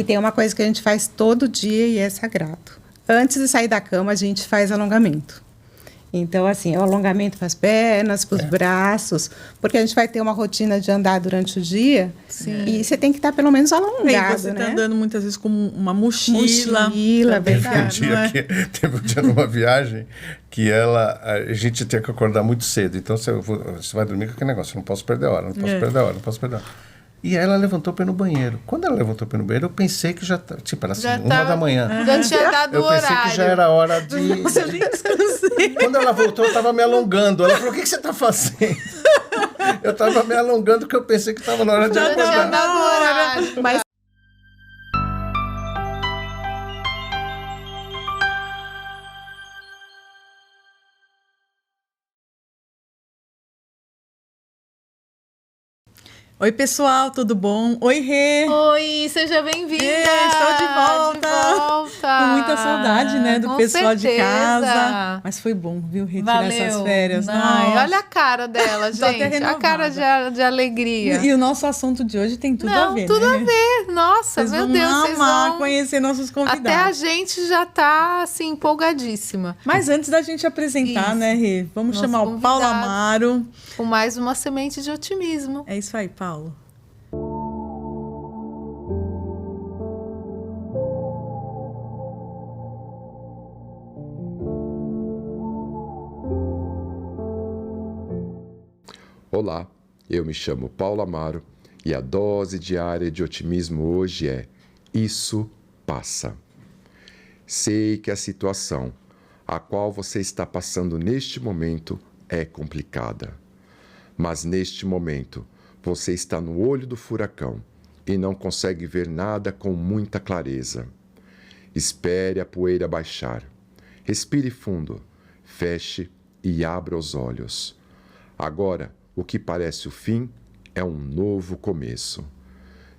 E tem uma coisa que a gente faz todo dia e é sagrado. Antes de sair da cama, a gente faz alongamento. Então, assim, é o alongamento para as pernas, para os braços, porque a gente vai ter uma rotina de andar durante o dia. Sim. E você tem que estar pelo menos alongado, Você né? está andando muitas vezes com uma mochila. Mochila, verdade. Teve um dia numa viagem que a gente tinha que acordar muito cedo. Então, você vai dormir com aquele negócio, não posso perder a hora, não posso perder a hora, não posso perder a hora. E aí ela levantou para ir no banheiro. Quando ela levantou para ir no banheiro, eu pensei que já... Tipo, era assim, 1h. Já tinha dado o horário. Eu pensei que já era hora de... Nossa, eu nem descansei. Quando ela voltou, eu estava me alongando. Ela falou, o que você está fazendo? Eu estava me alongando porque eu pensei que estava na hora de Já tinha acordar. dado o horário. Mas Oi, pessoal, tudo bom? Oi, Rê! Oi, seja bem-vinda! Estou de volta! De volta! Com muita saudade, né, do Com pessoal de certeza. casa. Mas foi bom, viu, Rê, tirar essas férias. Ai, Nossa. olha a cara dela, Tô até gente. A renovada. cara de alegria. E o nosso assunto de hoje tem tudo a ver, tudo né? a ver. Nossa, Vocês meu vão Deus, vocês amar vão... conhecer nossos convidados. Até a gente já tá, assim, empolgadíssima. Mas antes da gente apresentar, Isso. né, Rê? Vamos Nosso chamar o Paulo convidado. Amaro. Com mais uma semente de otimismo. É isso aí, Paulo. Olá, eu me chamo Paulo Amaro e a dose diária de otimismo hoje é: isso passa. Sei que a situação a qual você está passando neste momento é complicada, mas neste momento você está no olho do furacão e não consegue ver nada com muita clareza. Espere a poeira baixar. Respire fundo, feche e abra os olhos. Agora, o que parece o fim é um novo começo.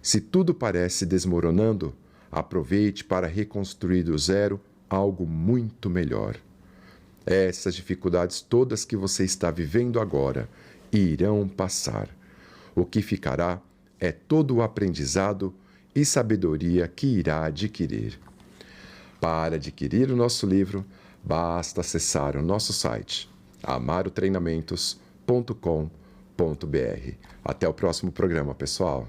Se tudo parece desmoronando, aproveite para reconstruir do zero algo muito melhor. Essas dificuldades todas que você está vivendo agora irão passar. O que ficará é todo o aprendizado e sabedoria que irá adquirir. Para adquirir o nosso livro, basta acessar o nosso site amarotreinamentos.com.br. Até o próximo programa, pessoal.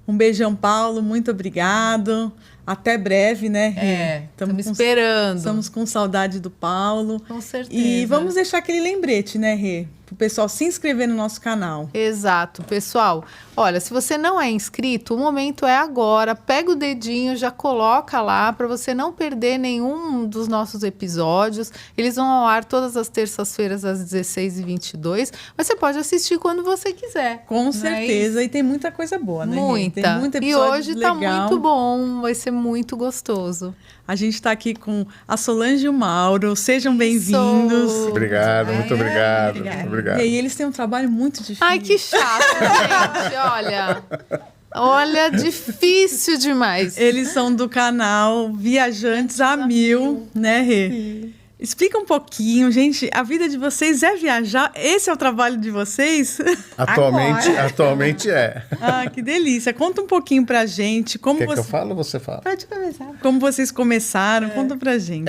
Um beijão, Paulo. Muito obrigado. Até breve, né, Rê? Estamos esperando. Estamos com saudade do Paulo. Com certeza. E vamos deixar aquele lembrete, né, Rê? Para o pessoal se inscrever no nosso canal. Exato, pessoal. Olha, se você não é inscrito, o momento é agora. Pega o dedinho, já coloca lá para você não perder nenhum dos nossos episódios. Eles vão ao ar todas as terças-feiras às 16h22. Mas você pode assistir quando você quiser. Com certeza. E tem muita coisa boa, né, Rê? Muita. Tem muito E episódio hoje legal. tá muito bom. Vai ser muito gostoso. A gente está aqui com a Solange e o Mauro. Sejam bem-vindos. Obrigado, muito obrigado. Obrigado. E eles têm um trabalho muito difícil. Ai, que chato, gente. Olha, difícil demais. Eles são do canal Viajantes a Mil, né, Rê? Sim. Explica um pouquinho, gente. A vida de vocês é viajar? Esse é o trabalho de vocês? Atualmente é. Ah, que delícia. Conta um pouquinho pra gente. Como Quer que eu falo ou você fala? pode começar. Como vocês começaram? Conta pra gente.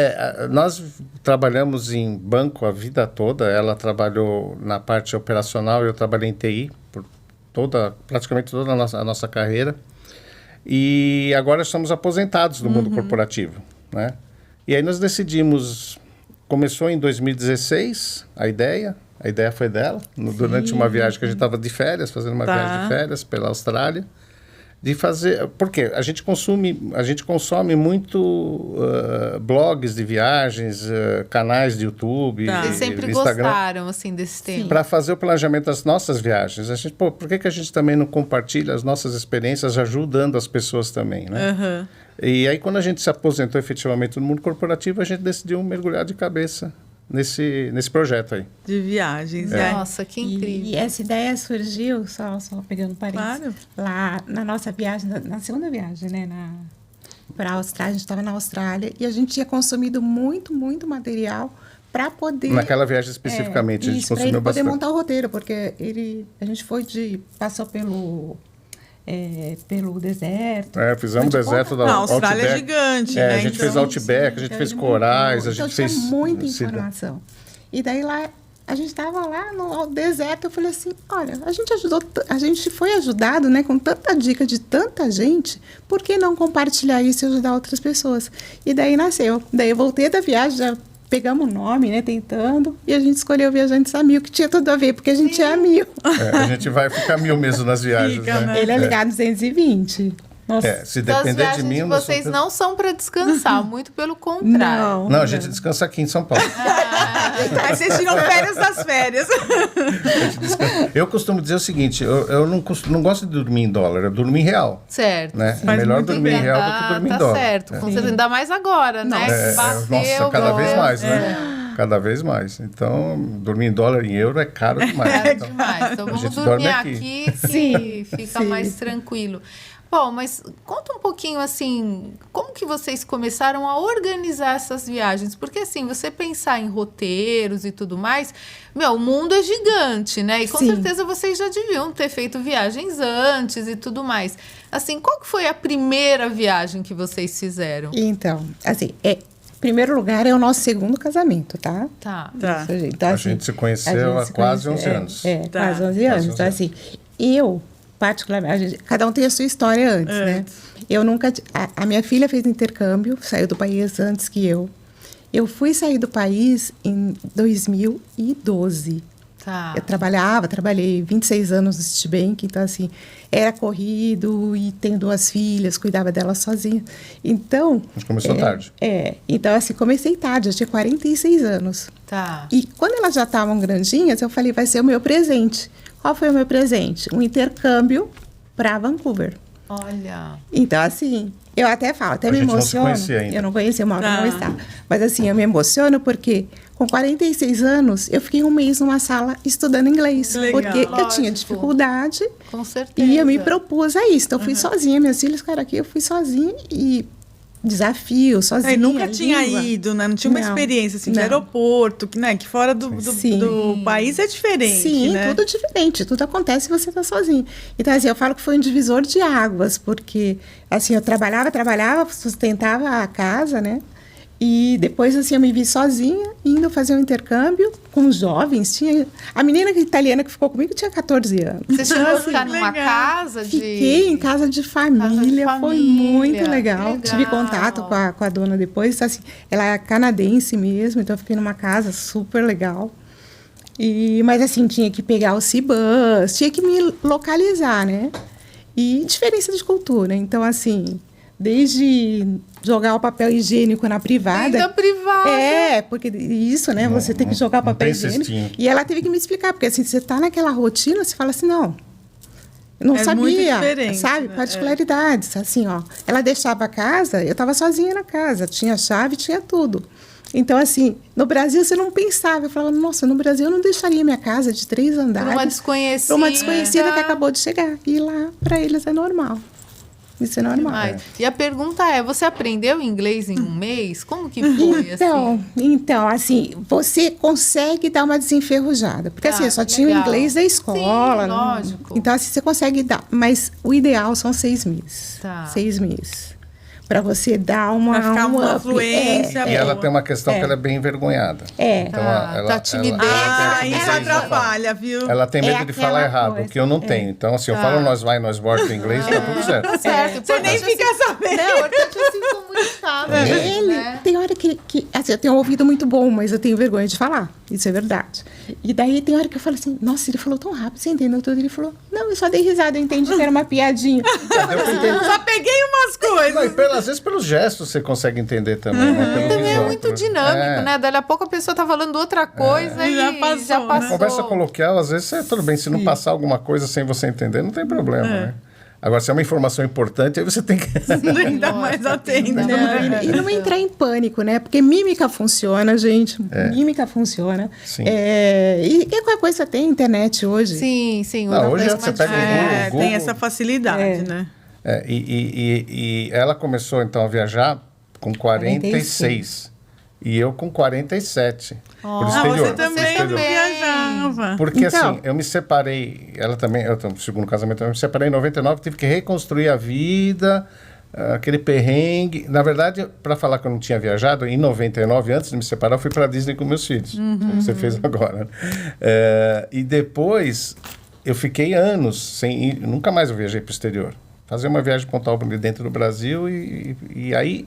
Nós trabalhamos em banco a vida toda. Ela trabalhou na parte operacional, eu trabalhei em TI por praticamente toda a nossa carreira. E agora estamos aposentados do mundo corporativo, né? E aí nós decidimos, começou em 2016 a ideia foi dela, durante uma viagem que a gente estava de férias, fazendo uma viagem de férias pela Austrália. De fazer, porque a gente consome muito blogs de viagens, canais de YouTube, Vocês sempre Instagram, gostaram assim desse tema. para fazer o planejamento das nossas viagens. A gente, por que a gente também não compartilha as nossas experiências ajudando as pessoas também, né? Uhum. E aí quando a gente se aposentou efetivamente no mundo corporativo, a gente decidiu mergulhar de cabeça nesse projeto aí. De viagens. Nossa, que incrível. E essa ideia surgiu, só pegando parênteses, Claro. lá na nossa viagem, na segunda viagem, né, para a Austrália, a gente estava na Austrália e a gente tinha consumido muito material para poder... Naquela viagem especificamente, a gente para ele consumiu poder bastante. montar o roteiro, porque a gente passou pelo pelo deserto. Fizemos o deserto da A Austrália é Outback. gigante, né? A gente fez Outback, a gente fez corais, a Então gente tinha fez... muita informação. E daí lá, a gente estava lá no deserto, eu falei assim, olha, a gente foi ajudado, né, com tanta dica de tanta gente, por que não compartilhar isso e ajudar outras pessoas? E daí nasceu. Daí eu voltei da viagem, já pegamos o nome, né, tentando, e a gente escolheu Viajantes a Mil, que tinha tudo a ver, porque a gente é a 1000. a gente vai ficar 1000 mesmo nas viagens, Fica, né? Ele é ligado 220. Nossa. Se Então, as depender de viagens mim... de eu vocês sou- não são para descansar, muito pelo contrário. Não, a gente descansa aqui em São Paulo. Aí vocês tiram férias das férias. Eu costumo dizer o seguinte, eu não gosto de dormir em dólar, eu durmo em real. Certo. Né? É Faz melhor muito dormir em bem. real do que dormir em dólar. Certo, com certeza. Ainda mais agora, né? Bateu, Nossa, cada vez bateu. mais, né? Cada vez mais. Então, dormir em dólar e em euro é caro demais. É Então, demais. Então a vamos gente dormir dorme aqui aqui. que fica sim. mais tranquilo. Bom, mas conta um pouquinho assim, como que vocês começaram a organizar essas viagens? Porque assim, você pensar em roteiros e tudo mais, o mundo é gigante, né? E com Sim. certeza vocês já deviam ter feito viagens antes e tudo mais. Assim, qual que foi a primeira viagem que vocês fizeram? Então, assim, em primeiro lugar é o nosso segundo casamento, tá? Tá. Tá. Isso, gente. Então, A assim, gente se conheceu há quase 11 anos. Tá. Quase 11 anos. Quase 11 Então, assim, eu, particularmente, cada um tem a sua história antes, né? Eu nunca... A minha filha fez intercâmbio, saiu do país antes que eu. Eu fui sair do país em 2012. Tá. Eu trabalhei 26 anos no Citibank, então, assim, era corrido e tenho 2 filhas, cuidava delas sozinha. Então... A gente começou tarde. Então, assim, comecei tarde, eu tinha 46 anos. Tá. E quando elas já estavam grandinhas, eu falei, vai ser o meu presente. Qual foi o meu presente? Um intercâmbio para Vancouver. Olha. Então, assim, eu até falo, até A me gente não se emociono. conhecia ainda. Eu não conhecia, o Mauro Ah. não estava. Mas, assim, eu me emociono porque com 46 anos, eu fiquei um mês numa sala estudando inglês. Legal. Porque eu tinha Lógico. dificuldade Com certeza. e eu me propus a isso. Então, eu fui sozinha. Minhas filhas ficaram aqui, eu fui sozinha e desafio, sozinha. Aí nunca tinha língua. ido, né? Não tinha uma Não. experiência assim, de Não. aeroporto, que fora do Sim. país é diferente, Sim, né? tudo diferente, tudo acontece se você está sozinho. Então, assim, eu falo que foi um divisor de águas, porque, assim, eu trabalhava, sustentava a casa, né? E depois, assim, eu me vi sozinha, indo fazer um intercâmbio com jovens. A menina italiana que ficou comigo tinha 14 anos. Você chegou a ficar Que numa legal. casa de... Fiquei em casa de família, foi família. muito legal. Legal. Tive contato com a dona depois, então, assim, ela é canadense mesmo, então eu fiquei numa casa super legal. Mas assim, tinha que pegar o Cibus, tinha que me localizar, né? E diferença de cultura, então assim, desde jogar o papel higiênico na privada. Ainda privada. Porque isso, né? Você tem que jogar o não papel tem higiênico. cestinho. E ela teve que me explicar, porque assim, você tá naquela rotina, você fala assim, não. Não É sabia, muito diferente, sabe? né? Particularidades, assim, ó. Ela deixava a casa, eu estava sozinha na casa, tinha chave, tinha tudo. Então, assim, no Brasil você não pensava, eu falava, nossa, no Brasil eu não deixaria minha casa de 3 andares Para uma desconhecida. para uma desconhecida que acabou de chegar. E lá, para eles, é normal. Isso é normal. Demais. E a pergunta é, você aprendeu inglês em um mês? Como que foi, Então, assim, você consegue dar uma desenferrujada. Porque, assim, eu só tinha o legal. inglês da escola. Sim, né? lógico. Então, assim, você consegue dar. Mas o ideal são 6 meses. Tá. 6 meses. Para você dar uma... Pra ficar uma up. fluência. E ela boa. tem uma questão que ela é bem envergonhada. Então, Tá timidez. Isso tem atrapalha, viu? Ela tem medo É de falar aquela errado, coisa. que eu não tenho. Então, assim, eu falo nós vai, nós volta em inglês, tá tudo certo. Tá certo. Você nem fica sabendo. Não, o importante é se comunicar. Ele né? tem hora que assim, eu tenho um ouvido muito bom, mas eu tenho vergonha de falar. Isso é verdade. E daí tem hora que eu falo assim, nossa, ele falou tão rápido, você entendeu tudo? Ele falou, não, eu só dei risada, eu entendi que era uma piadinha. Só peguei umas coisas. Não, e às vezes pelos gestos você consegue entender também, né? Pelo Também é visual, muito né? dinâmico, né? Dali a pouco a pessoa tá falando outra coisa e Já passou, né? Conversa coloquial, às vezes, tudo bem. Se não passar alguma coisa sem você entender, não tem problema, né? Agora, se é uma informação importante, aí você tem que... Ainda mais atento. Não, e não entrar em pânico, né? Porque mímica funciona, gente. Mímica funciona. Sim. E qualquer coisa tem internet hoje. Sim, sim. Não, hoje você pega o Google. Tem essa facilidade, né? E ela começou, então, a viajar com 46. E eu com 47. Oh, pro Ah, exterior. você também Você também. viajava. Porque Então. assim, eu me separei, ela também, eu no segundo casamento, eu me separei em 99, tive que reconstruir a vida, aquele perrengue. Na verdade, para falar que eu não tinha viajado, em 99, antes de me separar, eu fui para Disney com meus filhos. Como você fez agora. Né? E depois, eu fiquei anos sem ir, nunca mais eu viajei para o exterior. Fazer uma viagem pontual dentro do Brasil e aí,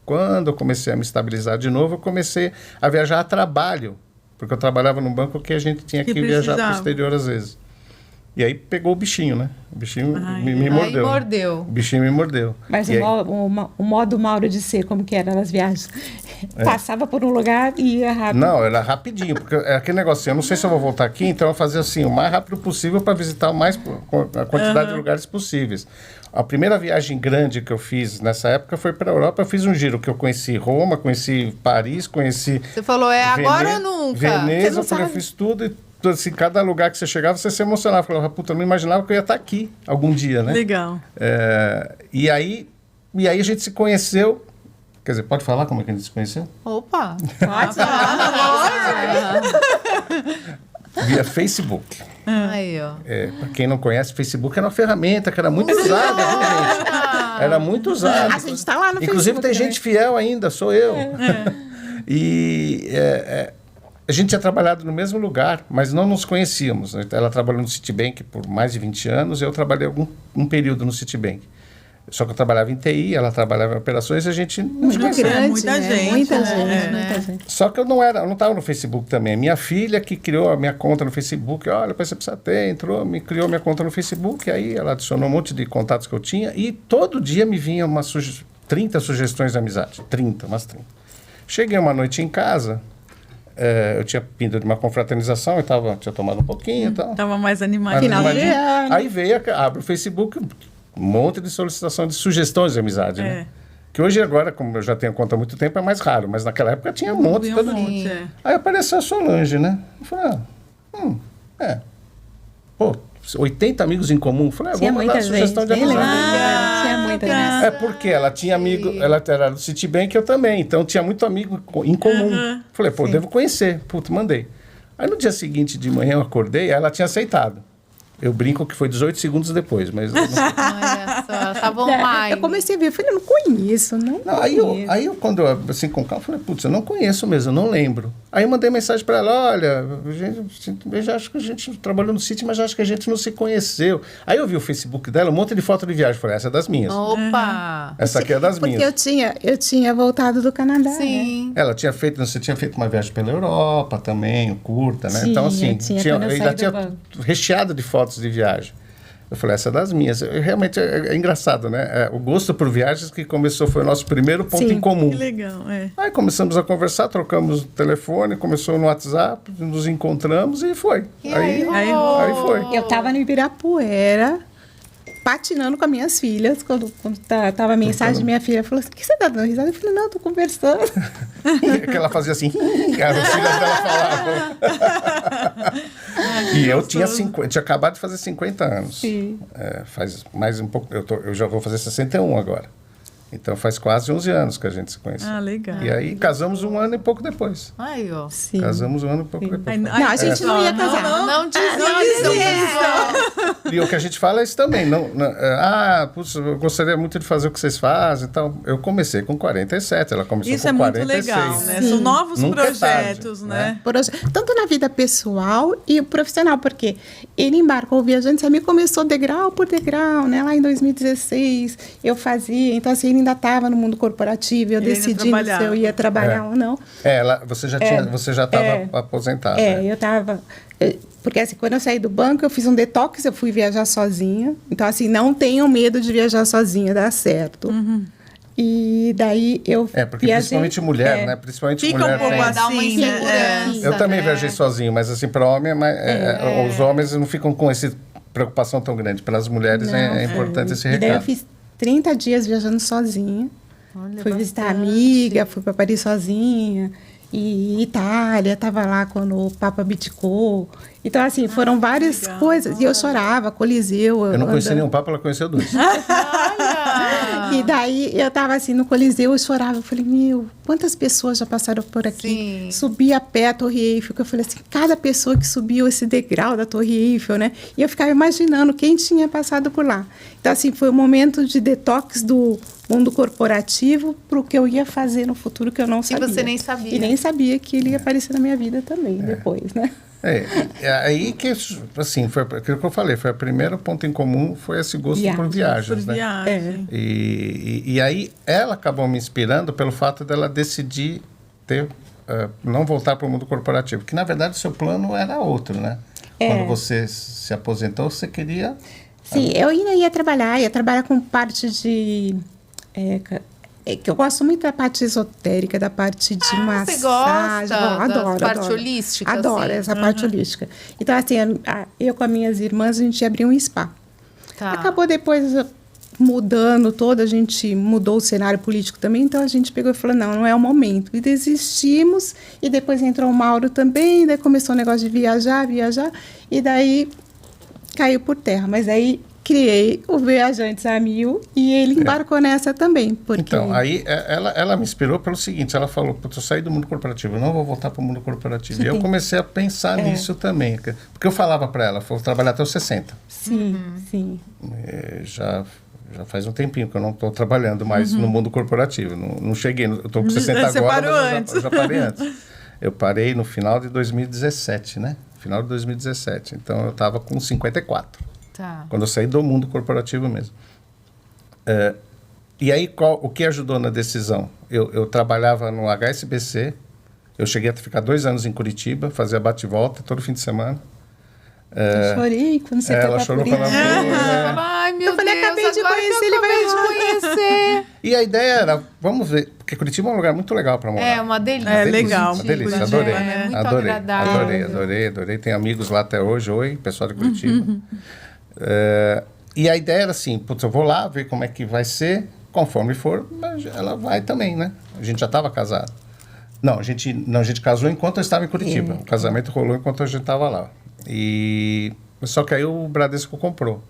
quando eu comecei a me estabilizar de novo, eu comecei a viajar a trabalho. Porque eu trabalhava num banco que a gente tinha que viajar para o precisava. exterior às vezes. E aí pegou o bichinho, né? O bichinho me Aí mordeu. mordeu. O bichinho me mordeu. Mas E aí- o modo Mauro de ser, como que era nas viagens? Passava por um lugar e ia rápido. Não, era rapidinho, porque é aquele negócio assim, eu não sei se eu vou voltar aqui, então eu fazia assim, o mais rápido possível para visitar a quantidade de lugares possíveis. A primeira viagem grande que eu fiz nessa época foi para a Europa, eu fiz um giro, que eu conheci Roma, conheci Paris, conheci Você falou, é agora ou nunca? Você Veneza, não eu falei, eu sabe. fiz tudo e assim, cada lugar que você chegava, você se emocionava. Eu falava, puta, eu não imaginava que eu ia estar aqui algum dia, né? Legal. E aí a gente se conheceu. Quer dizer, pode falar como é que a gente se conheceu? Opa! Via Facebook. Aí, ó. Para quem não conhece, Facebook era uma ferramenta que era muito usada, viu, gente? Era muito usada. A gente tá lá no Inclusive, Facebook tem também. gente fiel ainda, sou eu. E a gente tinha trabalhado no mesmo lugar, mas não nos conhecíamos. Ela trabalhou no Citibank por mais de 20 anos, eu trabalhei um período no Citibank. Só que eu trabalhava em TI, ela trabalhava em operações, e a gente não se Muito conhecia. grande, muita né? gente, Muita né? gente, É. muita gente. Só que eu não estava no Facebook também. Minha filha que criou a minha conta no Facebook, olha, você precisa ter, entrou, me criou minha conta no Facebook, aí ela adicionou um monte de contatos que eu tinha e todo dia me vinha 30 sugestões de amizade. 30, umas 30. Cheguei uma noite em casa, eu tinha vindo de uma confraternização, tinha tomado um pouquinho e tal. Tava mais animado. Mas Final de imagina, ano. aí veio, abre o Facebook, um monte de solicitação de sugestões de amizade, né? Que hoje, agora, como eu já tenho conta há muito tempo, é mais raro. Mas naquela época tinha um monte. Vi Todo um mundo. monte, Aí apareceu a Solange, né? Eu falei, Pô, 80 amigos em comum. Eu falei, Tinha vou mandar muita sugestão gente. de Bem amizade. legal. Tinha muita gente. É porque ela tinha amigo, ela era do Citibank, eu também. Então tinha muito amigo em comum. Falei, pô, devo conhecer. Puta, mandei. Aí no dia seguinte de manhã eu acordei, aí ela tinha aceitado. Eu brinco que foi 18 segundos depois, mas... Olha só, tava online. Eu comecei a ver, eu falei, eu não conheço, não Não, conheço. aí eu, quando eu, assim, com calma, falei, putz, eu não conheço mesmo, eu não lembro. Aí eu mandei mensagem para ela, olha, eu já acho que a gente trabalhou no sítio, mas acho que a gente não se conheceu. Aí eu vi o Facebook dela, um monte de foto de viagem, falei, essa é das minhas. Opa! Essa aqui é das Porque minhas. eu tinha voltado do Canadá, né? Sim. Você tinha feito uma viagem pela Europa também, curta, né? Tinha, então, assim, tinha, quando eu ainda saí do tinha banco. recheado de fotos de viagem. Eu falei, essa é das minhas. Realmente é engraçado, né? O gosto por viagens que começou, foi o nosso primeiro ponto Sim. em comum. Que legal, Aí começamos a conversar, trocamos o telefone, começou no WhatsApp, nos encontramos e foi. E aí rolou. foi. Eu tava no Ibirapuera, patinando com as minhas filhas, quando tava a mensagem, minha filha falou assim, o que você tá dando risada? Eu falei, não, tô conversando. Que ela fazia assim, as filhas dela falavam. E eu tinha acabado de fazer 50 anos. Sim. Faz mais um pouco, eu já vou fazer 61 agora. Então faz quase 11 anos que a gente se conhece. Ah, legal. E aí casamos um ano e pouco depois. Aí, ó. Sim. Casamos um ano e pouco depois. Não, a gente não ia casar. Não desista. E o que a gente fala é isso também. Putz, eu gostaria muito de fazer o que vocês fazem e tal. Eu comecei com 47, ela começou Isso com é muito 46. legal, né? Sim. São novos Nunca é projetos, tarde, né? Tanto na vida pessoal e profissional, porque ele embarcou o Viajante Sem começou degrau por degrau, né? Lá em 2016 eu fazia, então assim, ele ainda estava no mundo corporativo, eu Ele ainda decidindo se eu ia trabalhar ou não. Você já estava aposentada. né? Eu estava... Porque assim, quando eu saí do banco, eu fiz um detox, eu fui viajar sozinha. Então assim, não tenham medo de viajar sozinha, dá certo. E daí eu Porque viajei, principalmente mulher, né? Principalmente Fica mulher um pouco tem... Dá uma assim, né? insegurança. Eu também né? viajei sozinho, mas assim, para homem, os homens não ficam com essa preocupação tão grande. Para as mulheres é importante esse E daí eu recado. fiz 30 dias viajando sozinha. Olha, Fui visitar a bastante. amiga, fui para Paris sozinha. E Itália, estava lá quando o Papa abdicou. Então, assim, foram várias legal. coisas. E eu chorava, Coliseu. Eu não conhecia andando. nenhum papo, ela conheceu dois. E E daí eu tava assim no Coliseu, eu chorava. Eu falei, meu, quantas pessoas já passaram por aqui? Sim. Subi a pé a Torre Eiffel, que eu falei assim, cada pessoa que subiu esse degrau da Torre Eiffel, né? E eu ficava imaginando quem tinha passado por lá. Então, assim, foi um momento de detox do mundo corporativo para o que eu ia fazer no futuro que eu não sabia. E você nem sabia. E nem sabia que ele ia aparecer na minha vida também, depois, né? Aí que, assim, foi aquilo que eu falei, foi o primeiro ponto em comum, foi esse gosto por viagens, né? viagem. E aí ela acabou me inspirando pelo fato dela decidir não voltar para o mundo corporativo, que na verdade o seu plano era outro, né? Quando você se aposentou, você queria... Sim, eu ainda ia trabalhar com parte de... que eu gosto muito da parte esotérica, da parte de massagem. Você gosta adoro, da parte adoro. holística? Adoro assim? essa parte holística. Então, assim, eu com as minhas irmãs, a gente abriu um spa. Tá. Acabou depois mudando todo, a gente mudou o cenário político também, então a gente pegou e falou, não é o momento. E desistimos, e depois entrou o Mauro também, daí começou o negócio de viajar, e daí caiu por terra. Mas aí criei o Viajantes a Mil e ele embarcou nessa também. Porque... Então, aí ela me inspirou pelo seguinte, ela falou, eu saí do mundo corporativo, eu não vou voltar para o mundo corporativo. E eu comecei a pensar nisso também. Porque eu falava para ela, vou trabalhar até os 60. Sim, sim. Já faz um tempinho que eu não estou trabalhando mais no mundo corporativo. Não cheguei, eu estou com 60 Você agora, parou mas antes. eu já parei antes. Eu parei no final de 2017, né? Final de 2017. Então, eu estava com 54. Tá. Quando eu saí do mundo corporativo mesmo. E aí, o que ajudou na decisão? Eu trabalhava no HSBC, eu cheguei a ficar 2 anos em Curitiba, fazia bate-volta todo fim de semana. Eu chorei quando você ela foi chorou pra falando... Ai, meu Eu falei, Deus, acabei de agora conhecer, que eu ele vai acabei de conhecer. E a ideia era, vamos ver, porque Curitiba é um lugar muito legal para morar. É uma delícia. É legal. Uma delícia, Curitiba, adorei. né? Muito adorei, agradável. adorei. Tenho amigos lá até hoje. Oi, pessoal de Curitiba. E a ideia era assim, putz, eu vou lá ver como é que vai ser, conforme for, mas ela vai também, né? A gente já estava casado. Não, a gente casou enquanto eu estava em Curitiba. O casamento rolou enquanto a gente estava lá. Só que aí o Bradesco comprou.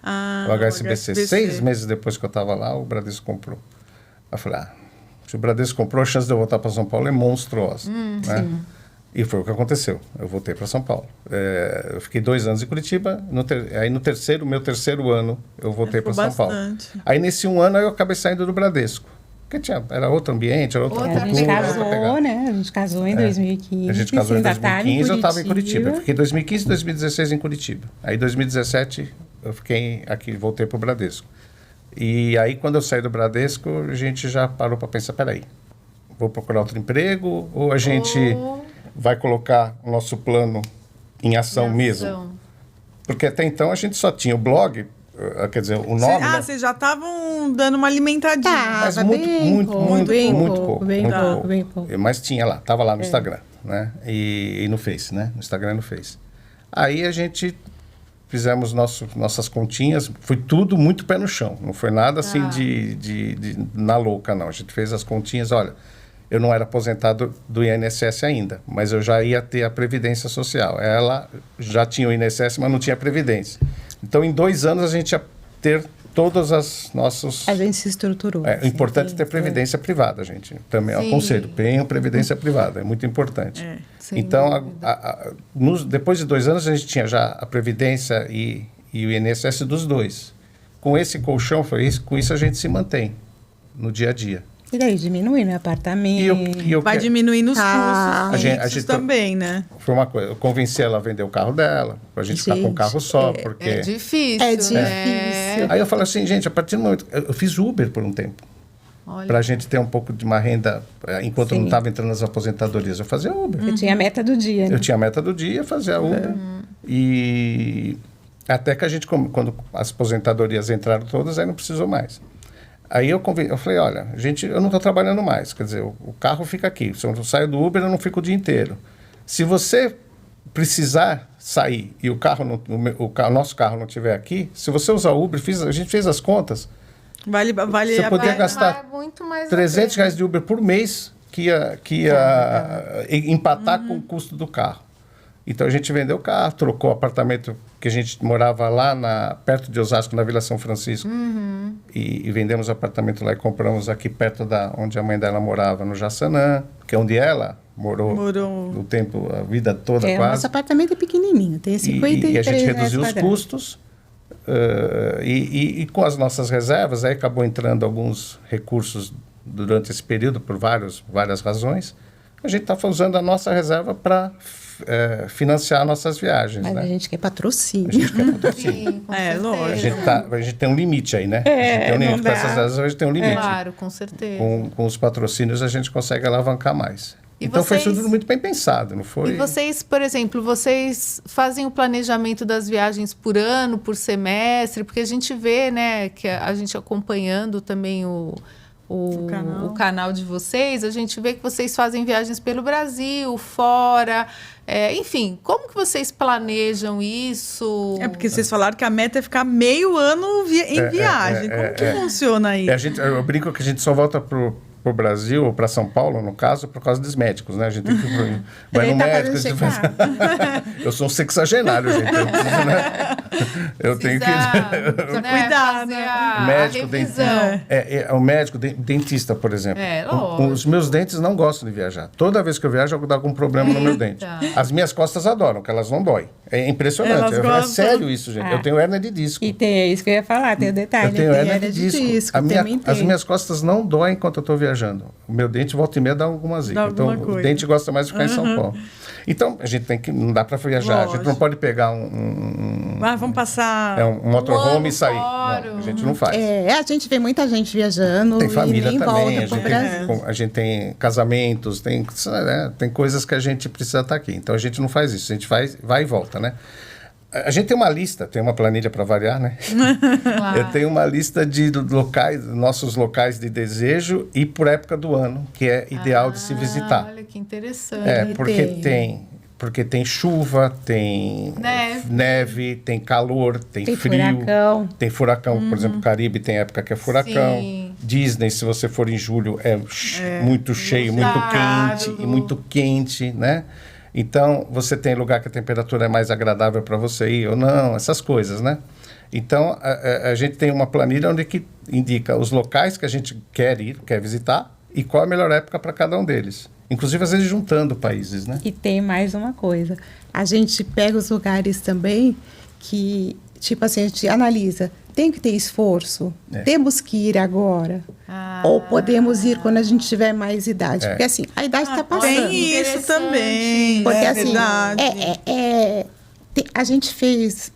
O HSBC. 6 meses depois que eu estava lá, o Bradesco comprou. Eu falei, se o Bradesco comprou, a chance de eu voltar para São Paulo é monstruosa. Né? E foi o que aconteceu. Eu voltei para São Paulo. Eu fiquei 2 anos em Curitiba. Aí no meu terceiro ano, eu voltei para São Paulo. Aí nesse 1 ano eu acabei saindo do Bradesco. Porque era outro ambiente, era outra cultura. A gente casou, né? A gente casou em 2015. A gente casou em ainda tá 2015, eu estava em Curitiba. Eu fiquei 2015 e 2016 em Curitiba. Aí em 2017 eu fiquei aqui, voltei para o Bradesco. E aí quando eu saí do Bradesco, a gente já parou para pensar, peraí, vou procurar outro emprego ou a gente vai colocar o nosso plano em ação mesmo? Porque até então a gente só tinha o blog, quer dizer, o nome... Vocês já estavam dando uma alimentadinha. Mas muito pouco. Mas tinha lá, estava lá no Instagram, né? E no Face, né? No Instagram e no Face. Aí a gente fizemos nossas continhas, foi tudo muito pé no chão. Não foi nada assim de na louca, não. A gente fez as continhas, olha, eu não era aposentado do INSS ainda, mas eu já ia ter a Previdência Social. Ela já tinha o INSS, mas não tinha a Previdência. Então, em 2 anos, a gente ia ter todas as nossas... A gente se estruturou. O importante é ter previdência privada, gente. Também aconselho, tenham previdência privada, é muito importante. Então, depois de 2 anos, a gente tinha já a previdência e o INSS dos dois. Com esse colchão, com isso a gente se mantém no dia a dia. E daí diminui, né? Apartamento. Vai diminuindo os custos a gente também, né? Foi uma coisa, eu convenci ela a vender o carro dela, pra gente ficar com um carro só, porque... É difícil, Aí eu falei assim, gente, a partir do momento... Eu fiz Uber por um tempo, pra gente ter um pouco de uma renda, enquanto não estava entrando nas aposentadorias, eu fazia Uber. Eu tinha a meta do dia, né? Eu tinha a meta do dia, fazia Uber. E até que a gente, quando as aposentadorias entraram todas, aí não precisou mais. Aí eu falei, olha, gente, eu não estou trabalhando mais, quer dizer, o carro fica aqui. Se eu saio do Uber, eu não fico o dia inteiro. Se você precisar sair e o nosso carro não estiver aqui, se você usar o Uber, a gente fez as contas, você poderia gastar muito mais R$300 de Uber por mês que ia empatar com o custo do carro. Então a gente vendeu o carro, trocou o apartamento que a gente morava lá perto de Osasco, na Vila São Francisco. E vendemos o apartamento lá e compramos aqui perto da onde a mãe dela morava, no Jaçanã, que é onde ela morou o tempo, a vida toda O quase. nosso apartamento é pequenininho, tem 53 E a gente reduziu os quadrados. custos. E com as nossas reservas, aí acabou entrando alguns recursos durante esse período, por várias razões. A gente está usando a nossa reserva para financiar nossas viagens, Mas né? a gente quer patrocínio. A gente quer patrocínio. Sim, com É, certeza. lógico. A gente tem um limite aí, né? A gente tem um limite. não Com dá. essas reservas, a gente tem um limite. Claro, com certeza. Com os patrocínios, a gente consegue alavancar mais. E Então, foi vocês- tudo muito bem pensado, não foi? E vocês, por exemplo, vocês fazem o planejamento das viagens por ano, por semestre? Porque a gente vê, né, que a gente acompanhando também o canal de vocês, a gente vê que vocês fazem viagens pelo Brasil, fora. Enfim, como que vocês planejam isso? É porque vocês falaram que a meta é ficar meio ano em viagem. Como que funciona isso? Eu brinco que a gente só volta pro Brasil, ou para São Paulo, no caso, por causa dos médicos, né? A gente tem que vai no Ele tá médico. fazendo Eu sou um sexagenário, gente. Eu preciso, né? Eu tenho que... Precisa, cuidar, fazer né? a Médico, revisão. O médico, dentista, por exemplo. Lógico. Os meus dentes não gostam de viajar. Toda vez que eu viajo, eu dou algum problema no meu dente. As minhas costas adoram, que elas não doem. É impressionante. Elas É gostam. sério isso, gente. Eu tenho hérnia de disco. E tem isso que eu ia falar, tem o detalhe. Eu tenho tem hérnia de disco. também tem. As minhas costas não doem enquanto eu estou viajando. O meu dente, volta e meia, dá alguma zica. Dá Então, alguma coisa. o dente gosta mais de ficar em São Paulo. Então, a gente tem que... Não dá para viajar. A gente Lógico. não pode pegar Vamos passar... um motorhome e sair. fora. Não, a gente não faz. A gente vê muita gente viajando Tem família e nem também, volta para o Brasil. a gente tem casamentos, tem coisas que a gente precisa estar aqui. Então a gente não faz isso, a gente vai e volta, né? A gente tem uma lista, tem uma planilha para variar, né? Claro. Eu tenho uma lista de nossos locais de desejo e por época do ano, que é ideal de se visitar. Olha que interessante. Porque tem chuva, tem neve, tem calor, tem frio. Furacão. Tem furacão, por exemplo, o Caribe tem época que é furacão. Sim. Disney, se você for em julho, é muito cheio, muito lotado. quente e muito quente, né? Então, você tem lugar que a temperatura é mais agradável para você ir ou não, essas coisas, né? Então, a gente tem uma planilha onde que indica os locais que a gente quer ir, quer visitar e qual a melhor época para cada um deles. Inclusive, às vezes, juntando países, né? E tem mais uma coisa. A gente pega os lugares também que, tipo assim, a gente analisa. Tem que ter esforço? Temos que ir agora? Ou podemos ir quando a gente tiver mais idade? Porque, assim, a idade está passando. Tem isso também. Porque, é assim, verdade. a gente fez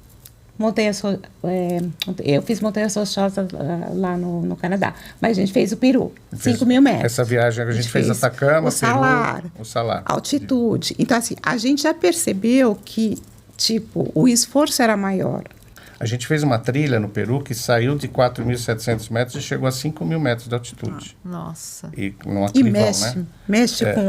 eu fiz montanha rochosa lá no Canadá, mas a gente fez o Peru, 5.000 metros. Essa viagem que a gente fez Atacama, o Salar, Peru, o Salar. altitude. Então, assim, a gente já percebeu que, tipo, o esforço era maior. A gente fez uma trilha no Peru que saiu de 4.700 metros e chegou a 5.000 metros de altitude. Nossa. E numa E trivão, mexe, né? mexe com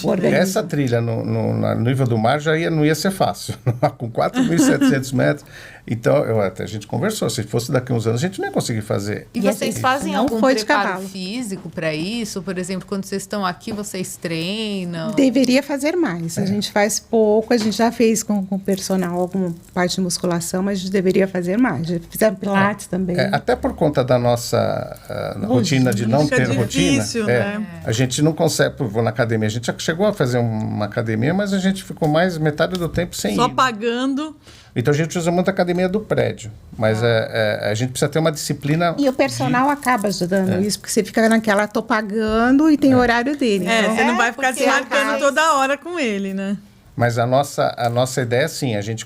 o organismo. Essa trilha no nível do mar não ia ser fácil. Com 4.700 metros. Então, a gente conversou. Se fosse daqui a uns anos, a gente não ia conseguir fazer. E E vocês assim, fazem não algum foi de preparo cavalo. físico para isso? Por exemplo, quando vocês estão aqui, vocês treinam? Deveria fazer mais. A gente faz pouco, a gente já fez com o personal alguma parte de musculação, mas a gente deveria fazer mais. Já fizemos pilates também. Até por conta da nossa rotina de não Fica ter difícil, rotina, né? a gente não consegue, vou na academia, a gente já chegou a fazer uma academia, mas a gente ficou mais metade do tempo sem Só ir. pagando. Então a gente usa muito a academia do prédio, mas a gente precisa ter uma disciplina. E o personal acaba ajudando isso, porque você fica naquela, tô pagando e tem o horário dele. Então, Você não vai ficar porque se marcando acaba- toda hora com ele, né? Mas a nossa ideia é assim, a gente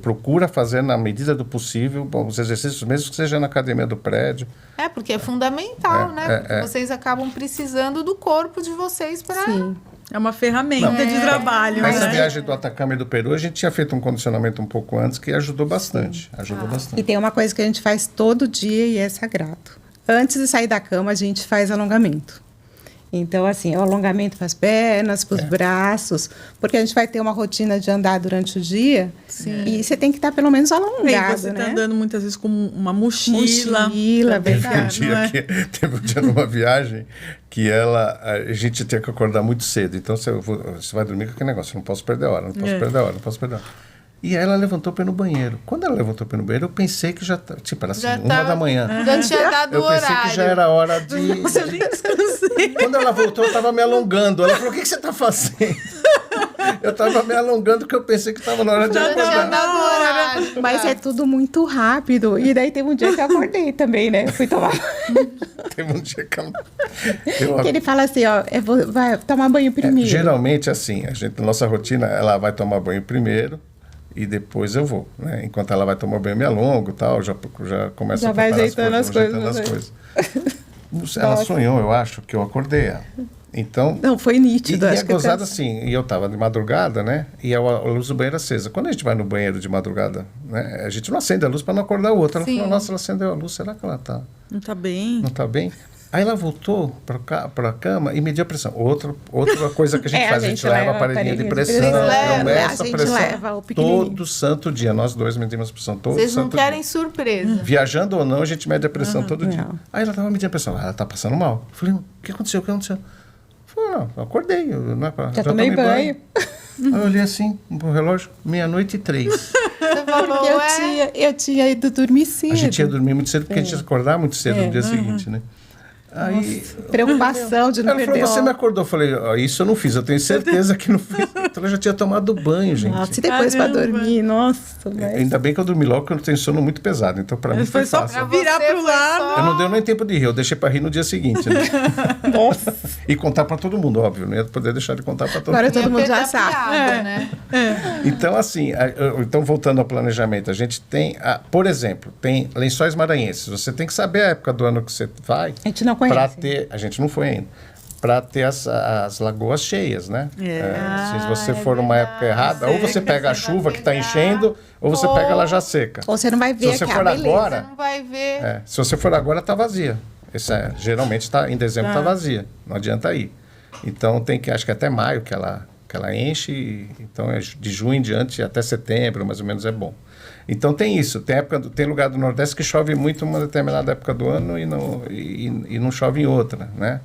procura fazer na medida do possível os exercícios, mesmo que seja na academia do prédio. Porque é fundamental, né? Porque vocês acabam precisando do corpo de vocês para... sim. É uma ferramenta de trabalho, Mas né? essa viagem do Atacama e do Peru, a gente tinha feito um condicionamento um pouco antes que ajudou bastante. Ajudou E bastante. tem uma coisa que a gente faz todo dia e é sagrado. Antes de sair da cama, a gente faz alongamento. Então, assim, é o alongamento para as pernas, para os braços, porque a gente vai ter uma rotina de andar durante o dia. Sim. E você tem que estar pelo menos E alongado, você né? tá andando muitas vezes com uma mochila. Mochila, também, verdade. não é? Teve um dia numa viagem que a gente tinha que acordar muito cedo. Então você vai dormir com aquele negócio, não posso perder a hora, não posso perder a hora, não posso perder a hora. E aí ela levantou para ir no banheiro. Quando ela levantou para ir no banheiro, eu pensei que já tipo, era assim, Já 1h da manhã. Já tinha dado o Eu pensei horário. que já era hora de... Nossa, eu nem descansei. Quando ela voltou, eu estava me alongando. Ela falou, o que você está fazendo? Eu estava me alongando porque eu pensei que estava na hora de Já tinha acordar. dado o horário. Mas é tudo muito rápido. E daí teve um dia que eu acordei também, né? Eu fui tomar. Teve um dia que Que ele fala assim, ó, vai tomar banho primeiro. geralmente, assim, na nossa rotina, ela vai tomar banho primeiro e depois eu vou, né? Enquanto ela vai tomar banho, eu me alongo e tal, já começo Já a vai preparar ajeitando as as coisas. coisas. Ela Nossa. sonhou, eu acho, que eu acordei ela. Então... Não, foi E nítido. é acho que gozado até- assim, e eu tava de madrugada, né? E a luz do banheiro acesa. Quando a gente vai no banheiro de madrugada, né? A gente não acende a luz para não acordar o outro. Ela Sim. falou, nossa, ela acendeu a luz, será que ela Não tá bem? não tá bem? Aí ela voltou para a cama e mediu a pressão. Outra coisa que a gente faz, a gente leva a aparelhinho de pressão, Vocês eu levam, meço a a gente pressão leva o pequenininho. todo santo dia. Nós dois medimos a pressão todo Vocês não santo querem dia. surpresa. Viajando ou não, a gente mede a pressão todo dia. Não. Aí ela estava medindo a pressão. Ela tá passando mal. Eu falei, o que aconteceu? O que aconteceu? Eu falei, não, eu acordei. Já tomei banho. Aí eu olhei assim, no relógio, 00:03. Você falou, Porque eu tinha ido dormir cedo. A gente ia dormir muito cedo, porque a gente ia acordar muito cedo no dia seguinte, né? Aí Preocupação de não ela falou, perder você hora. me acordou. Eu falei, ó, isso eu não fiz, eu tenho certeza que não fiz. Então eu já tinha tomado banho, gente. Nossa, e depois para Caramba. dormir, nossa. Mas... Ainda bem que eu dormi logo, porque eu tenho sono muito pesado. Então pra mim Mas foi foi só fácil. pra virar Você pro foi lado. só- Eu não deu nem tempo de rir, eu deixei pra rir no dia seguinte, né? Nossa. E contar pra todo mundo, óbvio. Não ia poder deixar de contar pra todo Agora mundo. todo mundo já perder a sabe. piada, né? Então, assim, então voltando ao planejamento, a gente tem, por exemplo, tem Lençóis Maranhenses. Você tem que saber a época do ano que você vai. A gente não Para conhece. ter, a gente não foi ainda, para ter as lagoas cheias, né? Se você for numa época errada, ou você pega a chuva que está enchendo, ou você pega ela já seca. Ou você não vai ver Se você aqui for a beleza. agora, Você não vai ver. se você for agora, está vazia. Geralmente em dezembro está vazia, não adianta ir. Então tem que, acho que até maio que ela enche, então é de junho em diante até setembro, mais ou menos, é bom. Então tem isso, tem lugar do Nordeste que chove muito em uma determinada época do ano e não chove em outra, né?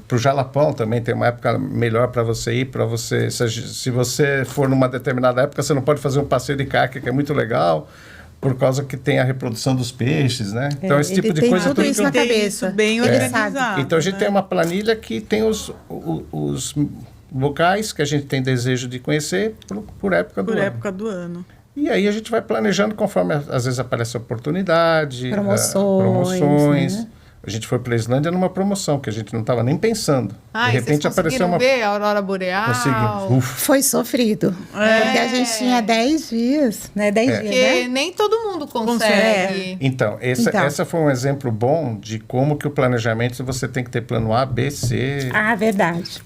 Para o Jalapão também tem uma época melhor para você ir, se você for numa determinada época, você não pode fazer um passeio de caiaque, que é muito legal, por causa que tem a reprodução dos peixes, né? Então esse tipo ele de tem coisa... tudo tudo isso que na eu- Tem cabeça. isso bem Ele organizado. sabe. Então a gente né? tem uma planilha que tem os locais que a gente tem desejo de conhecer por época do Por ano. época do ano. E aí a gente vai planejando conforme às vezes aparece a oportunidade, Promoções, né? A gente foi para a Islândia numa promoção que a gente não estava nem pensando. Ah, De repente vocês apareceu uma... ver a aurora boreal? Consegui. Ufa. Foi sofrido. Porque a gente tinha 10 dias, né? 10 dias, Porque né? nem todo mundo consegue. Então, essa foi um exemplo bom de como que o planejamento você tem que ter plano A, B, C, Ah, verdade.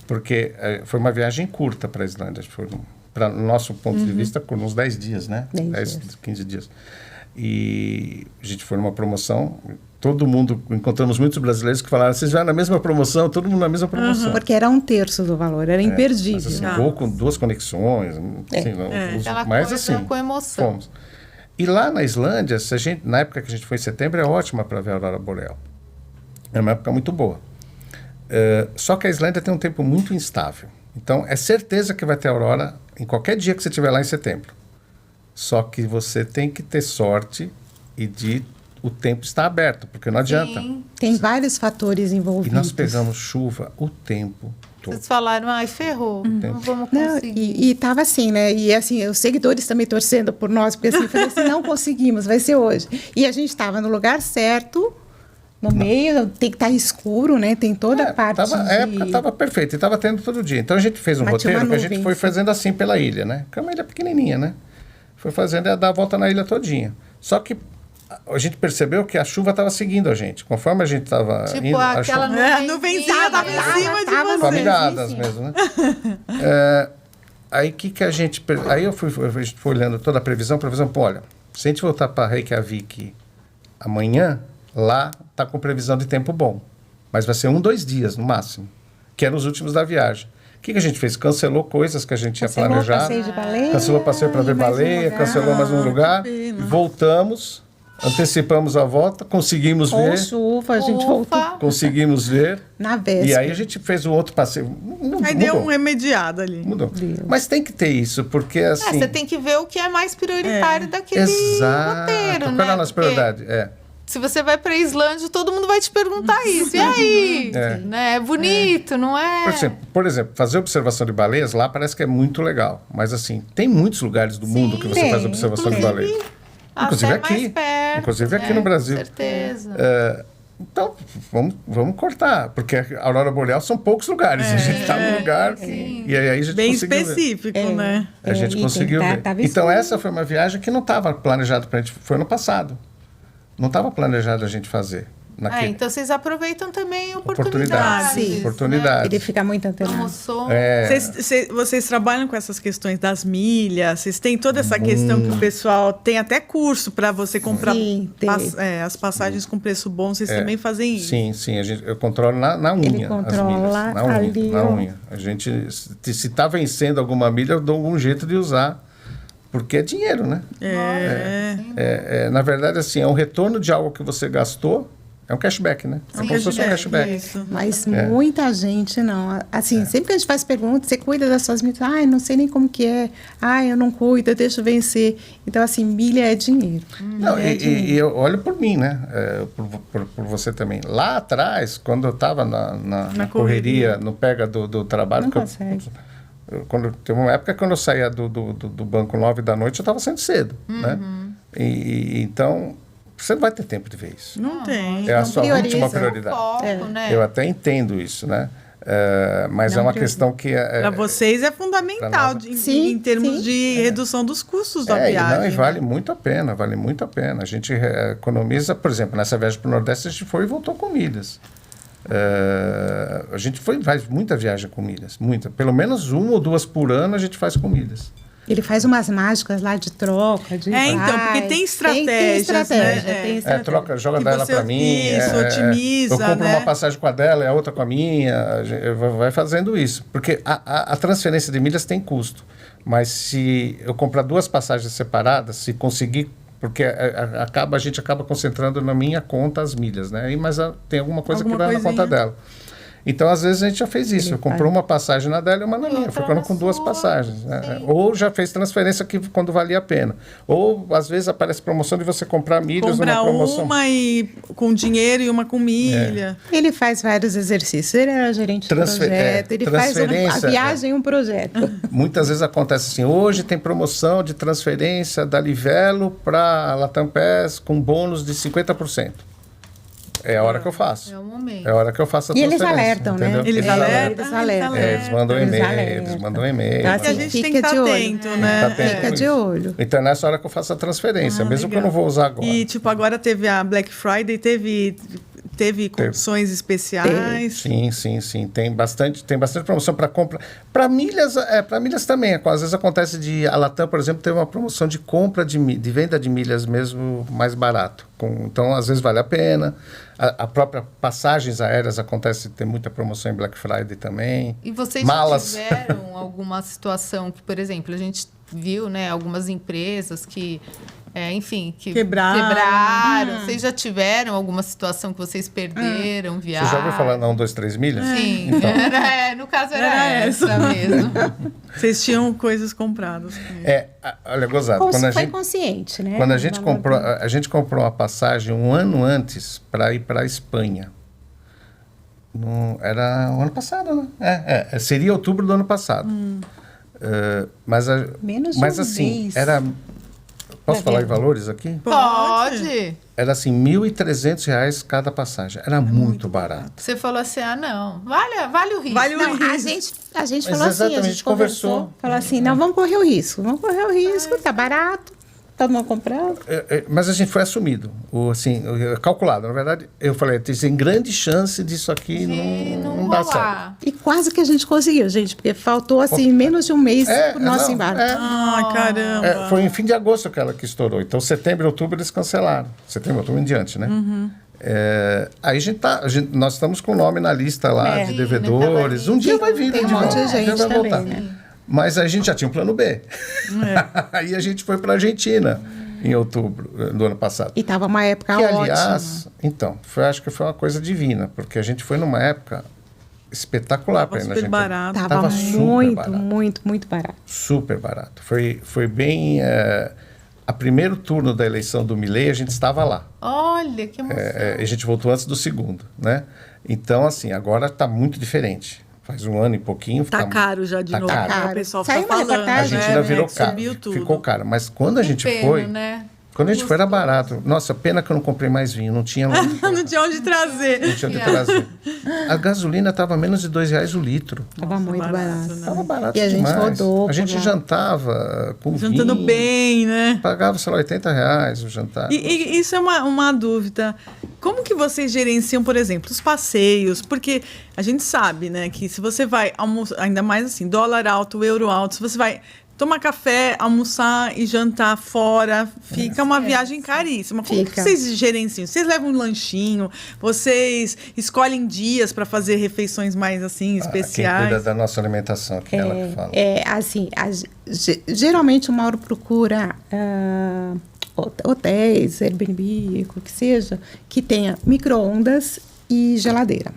porque foi uma viagem curta para a Islândia. Foi, para o nosso ponto de vista, por uns 10 dias, né? 10 15 dias. E a gente foi numa promoção, todo mundo, encontramos muitos brasileiros que falaram, vocês vão na mesma promoção, todo mundo na mesma promoção. Porque era 1/3 do valor, era imperdível. Mas, assim, voo com 2 conexões, assim, Aquela mas coisa assim, com emoção. fomos. E lá na Islândia, na época que a gente foi em setembro, é ótima para ver a aurora boreal. É uma época muito boa. Só que a Islândia tem um tempo muito instável. Então, é certeza que vai ter aurora em qualquer dia que você estiver lá em setembro. Só que você tem que ter sorte o tempo está aberto, porque não adianta. Sim. Tem vários fatores E envolvidos. nós pegamos chuva o tempo todo. Vocês falaram, ai, ferrou, não vamos Não, conseguir. e tava assim, né? E assim, os seguidores também torcendo por nós, porque assim, falei assim, não conseguimos, vai ser hoje. E a gente estava no lugar certo, no meio, tem que estar escuro, né? Tem toda a parte A época estava perfeita e estava tendo todo dia. Então a gente fez um Mas tinha roteiro uma que a gente nuvem, foi sim. fazendo assim pela ilha, né? Porque é uma ilha pequenininha, né? Foi fazendo e dar a volta na ilha todinha. Só que a gente percebeu que a chuva estava seguindo a gente. Conforme a gente estava Tipo, indo, a aquela chuva... A nuvenzinha tava em cima de tava você. Famíliadas sim. mesmo, né? Aí que a gente... Aí a gente foi olhando toda a previsão, pô, olha, se a gente voltar para Reykjavik amanhã, lá tá com previsão de tempo bom, Mas vai ser 2 dias, no máximo. Que eram os últimos da viagem. O que a gente fez? Cancelou coisas que a gente tinha planejado. Passeio de baleia. Cancelou passeio para ver mais um baleia, lugar. cancelou mais um lugar. pena. Voltamos, antecipamos a volta, conseguimos Com ver. chuva, a gente Ufa. voltou Conseguimos ver. na véspera. E aí a gente fez um outro passeio. Aí deu um remediado ali. Mudou. Deu. Mas tem que ter isso, porque assim... Você tem que ver o que é mais prioritário daquele Exato. roteiro, né? Qual é a nossa Porque prioridade? se você vai pra Islândia, todo mundo vai te perguntar isso. E aí? É. Né? É bonito, não é? Por exemplo, fazer observação de baleias lá parece que é muito legal. Mas assim, tem muitos lugares do mundo que você tem. faz observação de baleia. Inclusive Até aqui. mais perto, Inclusive aqui né? no Brasil. Com certeza. Então, vamos cortar, porque a aurora boreal são poucos lugares. A gente está num lugar e aí a gente Bem conseguiu ver. específico, né? A gente e conseguiu ver. tava Então, escuro. essa foi uma viagem que não estava planejada para a gente. Foi ano passado. Não estava planejado a gente fazer. Naquele. Então vocês aproveitam também Oportunidades. oportunidades. Sim. Oportunidades. Ele fica muito antenado. Promoções. Vocês trabalham com essas questões das milhas? Vocês têm toda essa questão que o pessoal tem até curso para você comprar Sim, tem. as passagens com preço bom. Vocês também fazem isso? Sim, eu controlo na unha. Ele controla as milhas, na unha, ali, na ó. unha. A gente, se está vencendo alguma milha, eu dou algum jeito de usar, porque é dinheiro, né? Na verdade, assim, é um retorno de algo que você gastou, é um cashback, né? É como se fosse um cashback. Isso. Mas muita gente não. Assim, sempre que a gente faz perguntas, você cuida das suas milhas? Ai, não sei nem como que é. Ai, eu não cuido, eu deixo vencer. Então, assim, milha é dinheiro. Não, e eu olho por mim, né? Por você também. Lá atrás, quando eu estava na correria, no pega do trabalho... Não que consegue. Teve uma época que quando eu saía do banco 9 da noite, eu estava saindo cedo, né? Então, você não vai ter tempo de ver isso. Não tem. É a sua prioriza. última prioridade. Foco, né? Eu até entendo isso, né? Mas Não é uma prioriza. questão que... Para vocês é fundamental pra nós- Sim, em termos sim. de redução dos custos da e viagem. vale muito a pena, vale muito a pena. A gente economiza, por exemplo, nessa viagem para o Nordeste, a gente foi e voltou com milhas. A gente faz muita viagem com milhas, muita. Pelo menos 1 ou 2 por ano a gente faz com milhas. Ele faz umas mágicas lá de troca, de Então, porque tem estratégias, né? Tem estratégia. Joga Que dela você- para mim. isso, otimiza, eu compro né? uma passagem com a dela e a outra com a minha. Vai fazendo isso. Porque a transferência de milhas tem custo. Mas se eu comprar 2 passagens separadas, se conseguir... Porque a gente acaba concentrando na minha conta as milhas, né? Mas tem alguma coisa que vai na conta dela. Então, às vezes, a gente já fez isso. Eu comprou uma passagem na dela e uma na minha, ficando com 2 passagens. Né? Ou já fez transferência quando valia a pena. Ou, às vezes, aparece promoção de você comprar milhas Comprar numa promoção. uma com dinheiro e uma com milha. Ele faz vários exercícios. Ele era gerente de projeto. Ele faz transferência, a viagem um projeto. Muitas vezes acontece assim, hoje tem promoção de transferência da Livelo para Latam Pass com bônus de 50%. É a hora que eu faço. É o momento. É a hora que eu faço a E eles transferência. alertam, né? entendeu? Eles alertam. Eles alertam. Eles mandam Eles e-mail, alertam. eles mandam e-mail. Então, E a assim, gente tem que fica estar de olho. atento, né? Tá atento Fica com de isso. olho. Então, é nessa hora que eu faço a transferência, mesmo que eu não vou usar agora. E, tipo, agora teve a Black Friday, teve condições especiais. Sim. Tem bastante promoção para compra. Para milhas também. Às vezes acontece a Latam, por exemplo, teve uma promoção de compra de venda de milhas mesmo mais barato. Então, às vezes vale a pena. A própria passagens aéreas acontece ter muita promoção em Black Friday também. E vocês Malas. já tiveram alguma situação que, por exemplo, a gente viu, né, algumas empresas que, que Quebraram. Vocês já tiveram alguma situação que vocês perderam, Você já ouviu falar na 1, 2, 3 milhas? Sim, Então, no caso era Era essa mesmo. Vocês tinham coisas compradas. olha, gozado. Como Quando se a foi gente, consciente, né? quando a gente comprou uma passagem um ano antes para ir para a Espanha. Era o ano passado, né? Seria outubro do ano passado. Menos de mas um assim, mês. era... Posso Pra falar ver. em valores aqui? Pode. Era assim, R$1.300 cada passagem. Era muito barato. Você falou assim, não, vale o risco. Vale o Não, risco. a gente Mas falou assim, a exatamente, gente conversou. Falou assim, não, vamos correr o risco. Tá barato, todo mundo comprando. Mas a gente foi assumido, calculado. Na verdade, eu falei, tem grande chance disso aqui não dar certo. rolar. E quase que a gente conseguiu, gente, porque faltou assim menos de um mês pro nosso embarque. Ai, caramba. Foi em fim de agosto que ela que estourou. Então, setembro e outubro eles cancelaram. Setembro e outubro em diante, né? Aí nós estamos com o nome na lista lá de devedores. Um dia vai vir, Tem um de monte volta, de gente vai também, voltar. né? Mas a gente já tinha um plano B. Aí a gente foi para a Argentina em outubro do ano passado. E estava uma época Que, ótima. aliás, então, acho que foi uma coisa divina, porque a gente foi numa época espetacular para ir na super Argentina. barato. Tava super muito, barato. muito, muito barato. Super barato. Foi bem... a primeiro turno da eleição do Milei, a gente estava lá. Olha, que emoção. A gente voltou antes do segundo, né? Então, assim, agora está muito diferente. Faz um ano e pouquinho. Tá caro já de tá novo. caro. Né? O pessoal Saiu fica uma falando. A reportagem, Argentina virou que caro. subiu tudo. Ficou caro. Mas quando a gente Pena, foi... né? Quando a gente foi era barato. Nossa, pena que eu não comprei mais vinho. Não tinha onde, Não tinha onde trazer. não tinha onde trazer. A gasolina estava menos de R$2 o litro. Tava muito barato. né? Tava barato E a gente demais. rodou A gente por lá. jantava com Jantando vinho. bem, né? Pagava, sei lá, R$80 o jantar. E isso é uma dúvida. Como que vocês gerenciam, por exemplo, os passeios? Porque a gente sabe, né, que se você vai almoçar, ainda mais assim, dólar alto, euro alto, se você vai tomar café, almoçar e jantar fora, fica uma viagem caríssima. Como que Fica. vocês gerenciam? Vocês levam um lanchinho? Vocês escolhem dias para fazer refeições mais assim, Quem cuida especiais? da nossa alimentação, que é ela que fala. Assim, geralmente o Mauro procura hotéis, Airbnb, o que seja, que tenha micro-ondas e geladeira.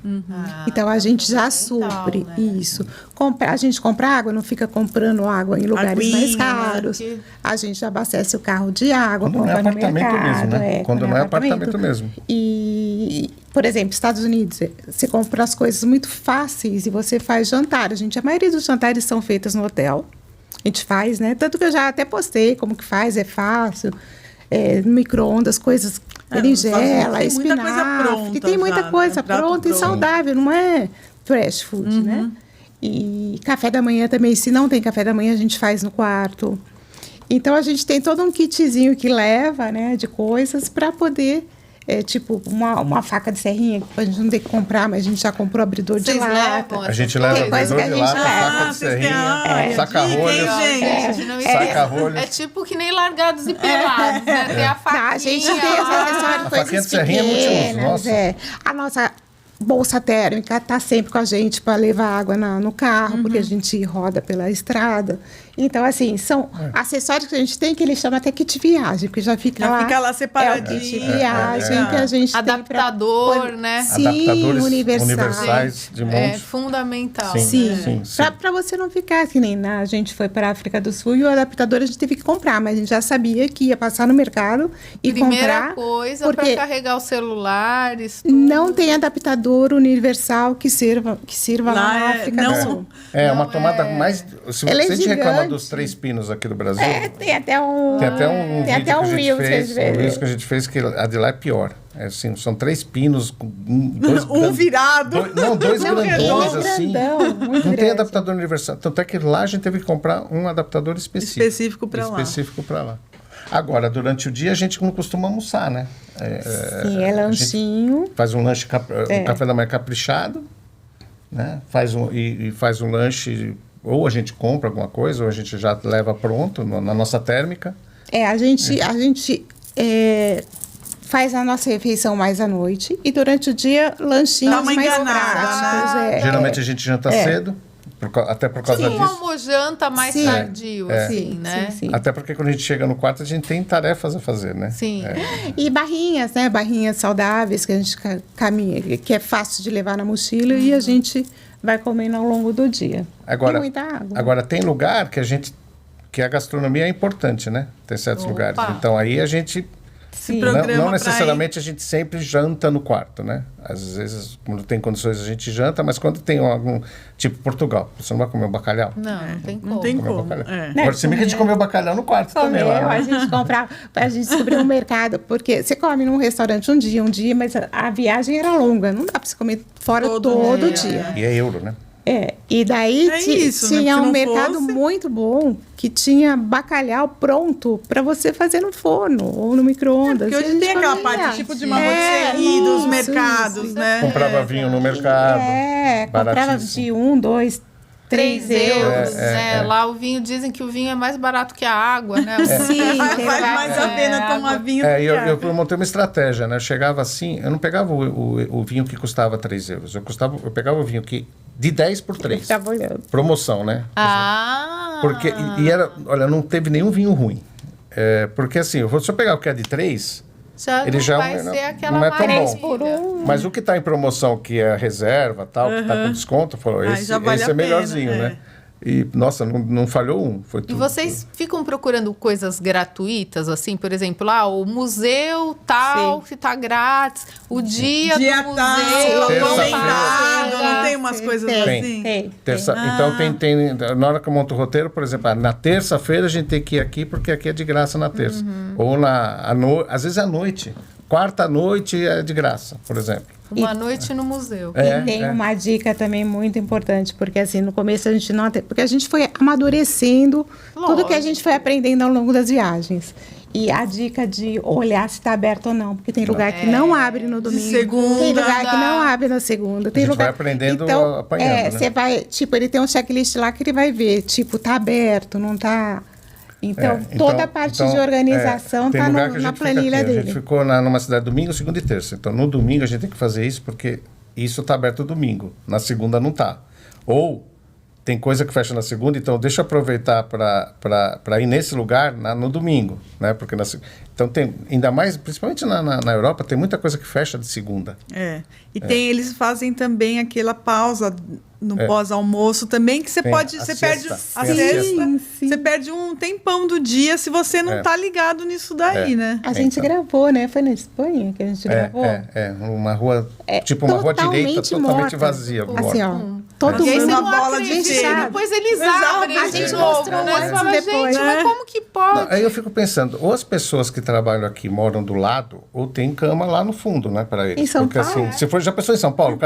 Então a gente já supre né? isso. A gente compra água, não fica comprando água em lugares Aguinha, mais né? caros. A gente abastece o carro de água, Quando não é compra no apartamento mercado. mesmo, né? Quando não é apartamento mesmo. E, por exemplo, Estados Unidos, você compra as coisas muito fáceis e você faz jantar. A maioria dos jantares são feitos no hotel. A gente faz, né? Tanto que eu já até postei como que faz, é fácil. No micro-ondas, coisas berinjela, tem muita coisa espinafre, pronta tem muita já, coisa né? Prato pronta e pronto. saudável, não é trash food, né? E café da manhã também, se não tem café da manhã, a gente faz no quarto. Então, a gente tem todo um kitzinho que leva, né, de coisas para poder... tipo, uma faca de serrinha, que a gente não tem que comprar, mas a gente já comprou abridor de Vocês lata. levam A gente leva Tem coisa abridor que a de gente lata, leva. faca de vocês têm serrinha, saca-rolhos. gente? Não, Saca-rolhos. é tipo que nem largados e pelados, né? Tem a Não, faquinha. a gente tem as acessórios, A faquinha coisas de serrinha é multiuso, pequenas, nossa. A nossa bolsa térmica está sempre com a gente para levar água no carro, porque a gente roda pela estrada. Então, assim, são acessórios que a gente tem que ele chama até kit viagem, porque já fica Já lá. fica lá É o separadinho. kit viagem que a gente Adaptador, tem pra... né? Sim, Adaptadores universais. universais de É monte. fundamental. Sim. Sim, sim. para você não ficar que nem a gente foi para a África do Sul e o adaptador a gente teve que comprar, mas a gente já sabia que ia passar no mercado e Primeira comprar. coisa para porque carregar os celulares. não tem adaptador universal que sirva Lá lá na é- África não- do Sul. É uma tomada mais... Se Ela é a gente reclama gigante. dos 3 pinos aqui do Brasil, Tem até um. tem até um tem vídeo até um que a gente Reels que a fez, gente vê. um Reels que a gente fez que a de lá é pior. Assim, são 3 pinos, com dois Um virado. dois Não, grandões redondo. assim. Grandão, muito Não tem grande. adaptador universal. Tanto é que lá a gente teve que comprar um adaptador específico. Específico pra lá. Específico para lá. Agora, durante o dia, a gente não costuma almoçar, né? Sim, é lanchinho. Faz um lanche, um café da manhã caprichado, né? Faz um lanche, ou a gente compra alguma coisa, ou a gente já leva pronto na nossa térmica. A gente faz a nossa refeição mais à noite e durante o dia lanchinhos Dá uma mais enganada, práticos. né? Geralmente a gente janta cedo, até por causa Um disso. almojanta mais Sim. tardio, assim, Sim, né? sim, sim. Até porque quando a gente chega no quarto, a gente tem tarefas a fazer, né? Sim. E barrinhas, né? Barrinhas saudáveis que a gente caminha, que é fácil de levar na mochila e a gente vai comendo ao longo do dia. Agora, Tem muita água. agora tem lugar que a gastronomia é importante, né? Tem certos Opa. lugares. Então aí a gente Sim. programa não pra necessariamente a gente sempre janta no quarto, né? Às vezes, quando tem condições, a gente janta, mas quando tem algum... Tipo Portugal, você não vai comer um bacalhau? Não tem como. Não tem Comer como. bacalhau. É. Agora, se bem que a gente comeu bacalhau no quarto também lá, A né? gente comprava, a gente descobriu um mercado, porque você come num restaurante um dia, mas a viagem era longa, não dá para você comer fora todo dia. E é euro, né? E daí É isso, né? tinha Porque um não mercado fosse- muito bom que tinha bacalhau pronto para você fazer no forno ou no micro-ondas. Porque E a hoje gente tem aquela comia. parte tipo de uma rotisserie dos mercados, né? Comprava vinho no mercado. Comprava baratíssimo. de 1, 2, 3 euros, É. Lá o vinho, dizem que o vinho é mais barato que a água, né? Sim, tem Vale vários- mais a pena tomar vinho do que Eu montei uma estratégia, né? Eu chegava assim, eu não pegava o vinho que custava 3 euros. Eu pegava o vinho de 10 por 3. Ficava olhando. Promoção, né? Porque, era, olha, não teve nenhum vinho ruim. Porque assim, se eu pegar o que é de 3, Já ele não já vai não- ser aquela não é tão maravilha. bom. Mas o que está em promoção, que é a reserva, tal, que está com desconto, falou, Ai, esse, já vale esse a é melhorzinho, pena, né? E, nossa, não falhou um. Foi E tudo. vocês ficam procurando coisas gratuitas, assim, por exemplo, o museu tal, que tá grátis, o dia do Dia tal, museu, Terça-feira. aumentado, não tem umas coisas assim? Tem. Então, na hora que eu monto o roteiro, por exemplo, na terça-feira a gente tem que ir aqui, porque aqui é de graça na terça. Ou às vezes à noite. Quarta-noite é de graça, por exemplo. uma noite no museu. E tem uma dica também muito importante, porque assim, no começo a gente não... Porque a gente foi amadurecendo tudo que a gente foi aprendendo ao longo das viagens. E a dica de olhar se está aberto ou não, porque tem lugar que não abre no domingo. segunda. Tem lugar que não abre na segunda. Tem gente lugar... vai aprendendo então, apanhando, né? você vai... Tipo, ele tem um checklist lá que ele vai ver, tipo, tá aberto, não tá... Então, toda a parte de organização tem está lugar que a na gente fica planilha aqui. A gente dele. ficou numa cidade domingo, segunda e terça. Então, no domingo a gente tem que fazer isso, porque isso está aberto domingo. Na segunda não está. Ou tem coisa que fecha na segunda, então deixa eu aproveitar para ir nesse lugar no domingo, né? Porque então tem, ainda mais, principalmente na Europa, tem muita coisa que fecha de segunda. E eles fazem também aquela pausa no pós-almoço também, que você Tem pode, a você siesta. perde a Tem a siesta, siesta. Sim. você perde um tempão do dia se você não tá ligado nisso daí, né? A gente gravou, né? Foi na Espanha que a gente gravou. Uma rua, tipo uma rua direita, totalmente morta. vazia. Assim, morta. ó. Todo E aí você mundo... não bola de acredita, gelo. depois eles Exato. abrem A de gente novo, mostrou né? antes Você fala, e depois, gente, mas como que pode? Aí eu fico pensando, ou as pessoas que trabalham aqui moram do lado, ou tem cama lá no fundo, né, para eles. Em São Porque Paulo, assim, se for já pensou em São Paulo,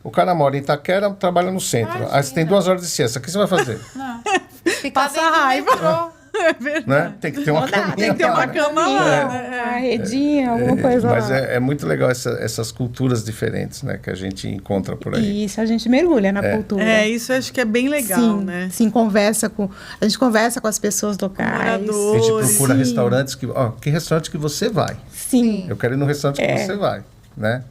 o cara mora em Itaquera, trabalha no centro. Aí você tem 2 horas de siesta, o que você vai fazer? Ficar Passa dentro do raiva. metrô. É verdade. Né? Tem que ter uma caminha Tem que ter uma lá, né? cama lá, né? Uma redinha, alguma coisa Mas lá. é muito legal essas culturas diferentes, né, que a gente encontra por aí. E isso a gente mergulha na cultura. Isso eu acho que é bem legal, sim, né? sim, a gente conversa com as pessoas locais. A gente Moradores. procura Sim. restaurantes que restaurante que você vai? Sim. Eu quero ir no restaurante que você vai, né?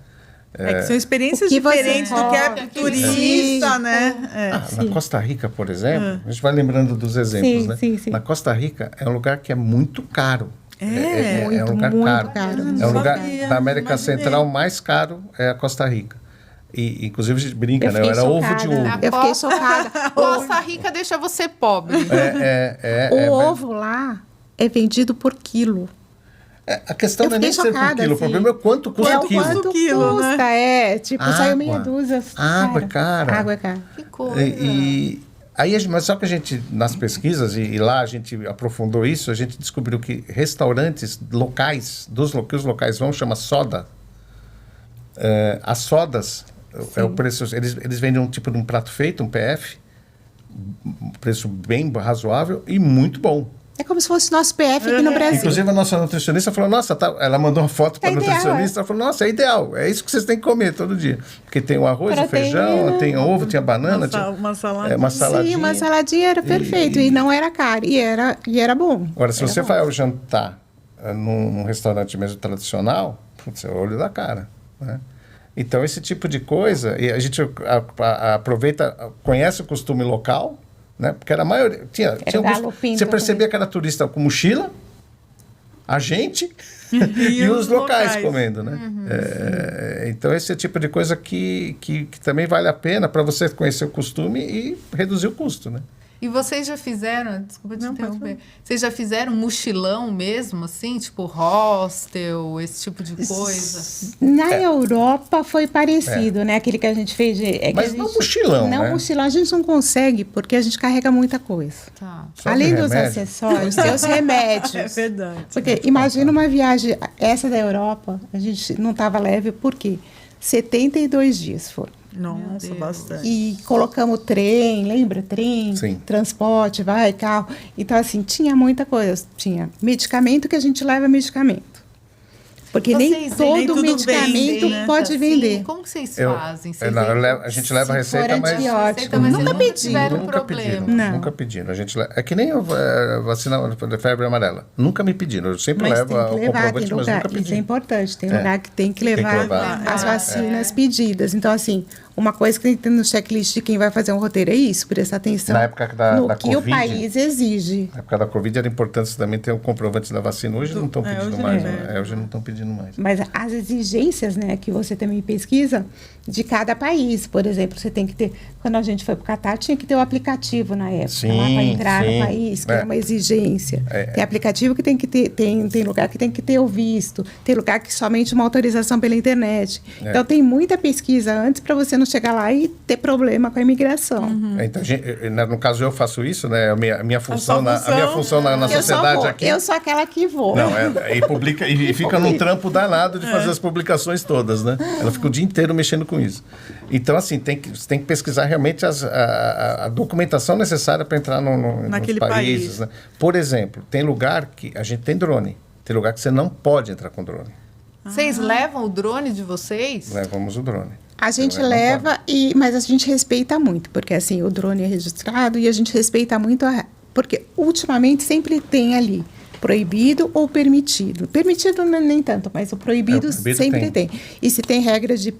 Que são experiências O que você diferentes do que é gosta, turista, sim. né? Na Costa Rica, por exemplo, a gente vai lembrando dos exemplos, Sim, né? sim, sim. Na Costa Rica é um lugar que é muito caro. É um Muito, lugar muito caro. caro. É um lugar sabia, da América imaginei. Central mais caro é a Costa Rica. E inclusive a gente brinca, Eu né? fiquei Era ovo de chocada. ovo. Eu fiquei chocada. Costa Rica deixa você pobre. O ovo lá é vendido por quilo. A questão Eu não é nem fiquei ser por chocada, quilo, o assim. problema é quanto custa o quilo. Quanto quilo, custa, tipo, saiu meia Água. dúzia. Água é cara. Água é cara. Que coisa. Mas só que a gente, nas pesquisas, e lá a gente aprofundou isso, a gente descobriu que restaurantes locais, que os locais vão, chama soda. As sodas, é o preço, eles vendem um tipo de um prato feito, um PF, um preço bem razoável e muito bom. É como se fosse nosso PF aqui no Brasil. Inclusive a nossa nutricionista falou, nossa, ela mandou uma foto para a ideal, nutricionista, ela falou, nossa, é ideal, é isso que vocês têm que comer todo dia. Porque tem o arroz, o Proteína. feijão, tem o ovo, tem a banana, Uma saladinha. uma saladinha. Sim, uma saladinha era perfeito. E não era caro. E era bom. Agora, se Era você bom. vai ao jantar num restaurante mesmo tradicional, putz, é o olho da cara, né? Então, esse tipo de coisa, e a gente aproveita, conhece o costume local, né? Porque era a maioria. Tinha galo pinto você percebia também. que era turista com mochila, a gente e os locais comendo, né? Então, esse é o tipo de coisa que também vale a pena para você conhecer o costume e reduzir o custo, né? E vocês já fizeram, desculpa te interromper, vocês já fizeram mochilão mesmo, assim? Tipo hostel, esse tipo de coisa? Na Europa foi parecido, né? Aquele que a gente fez. Mas não mochilão, Não, né? mochilão a gente não consegue, porque a gente carrega muita coisa. Tá. Só Além de dos remédio. acessórios, tem os remédios. É verdade. Porque imagina uma viagem, essa da Europa, a gente não estava leve, por quê? 72 dias foram. Nossa, Deus. bastante. E colocamos trem, lembra? Trem, Sim. transporte, carro. Então, assim, tinha muita coisa. Tinha medicamento, que a gente leva medicamento. Porque nem todo tudo medicamento vende, né? pode vender. Sim, como que vocês Eu- fazem? a gente leva a Se receita, for mas... antibiótico, Mas nunca nunca pediram. tiveram Nunca problema. pediram, Não. nunca pediram. A gente é que nem a vacina da febre amarela. Nunca me pediram. Eu sempre Mas levo tem que o levar, tem comprovante, mas lugar. nunca Isso é pediram. importante. Tem É. lugar que tem que Tem que levar, levar. as vacinas pedidas. Então, assim, uma coisa que tem que ter no checklist de quem vai fazer um roteiro é isso, prestar atenção Na época da no da que Covid, o país exige. na época da Covid era importante também ter o comprovante da vacina. Hoje não estão pedindo hoje mais. não, Né? Hoje não estão pedindo mais. Mas as exigências, né, que você também pesquisa de cada país. Por exemplo, você tem que ter... Quando a gente foi para o Catar, tinha que ter o aplicativo na época, Sim, lá para entrar sim. no país, que É. é uma exigência. Tem aplicativo que tem que ter... Tem lugar que tem que ter o visto. Tem lugar que somente uma autorização pela internet. Então, tem muita pesquisa antes para você não chegar lá e ter problema com a imigração. Então, no caso, eu faço isso, né? A minha função, na Eu só sociedade vou. aqui. Eu sou aquela que vou. Não, e publica e fica num trampo danado de fazer as publicações todas, né? Ela fica o dia inteiro mexendo com isso. Então, assim, você tem que pesquisar realmente a documentação necessária para entrar nos Naquele países. país. Né? Por exemplo, tem lugar que a gente tem drone. Tem lugar que você não pode entrar com drone. Vocês levam o drone de vocês? Levamos o drone. A gente Não leva, mas a gente respeita muito, porque assim, o drone é registrado e a gente respeita muito, porque ultimamente sempre tem ali proibido ou permitido. Permitido nem tanto, mas o proibido, É, o proibido sempre tem. E se tem regra de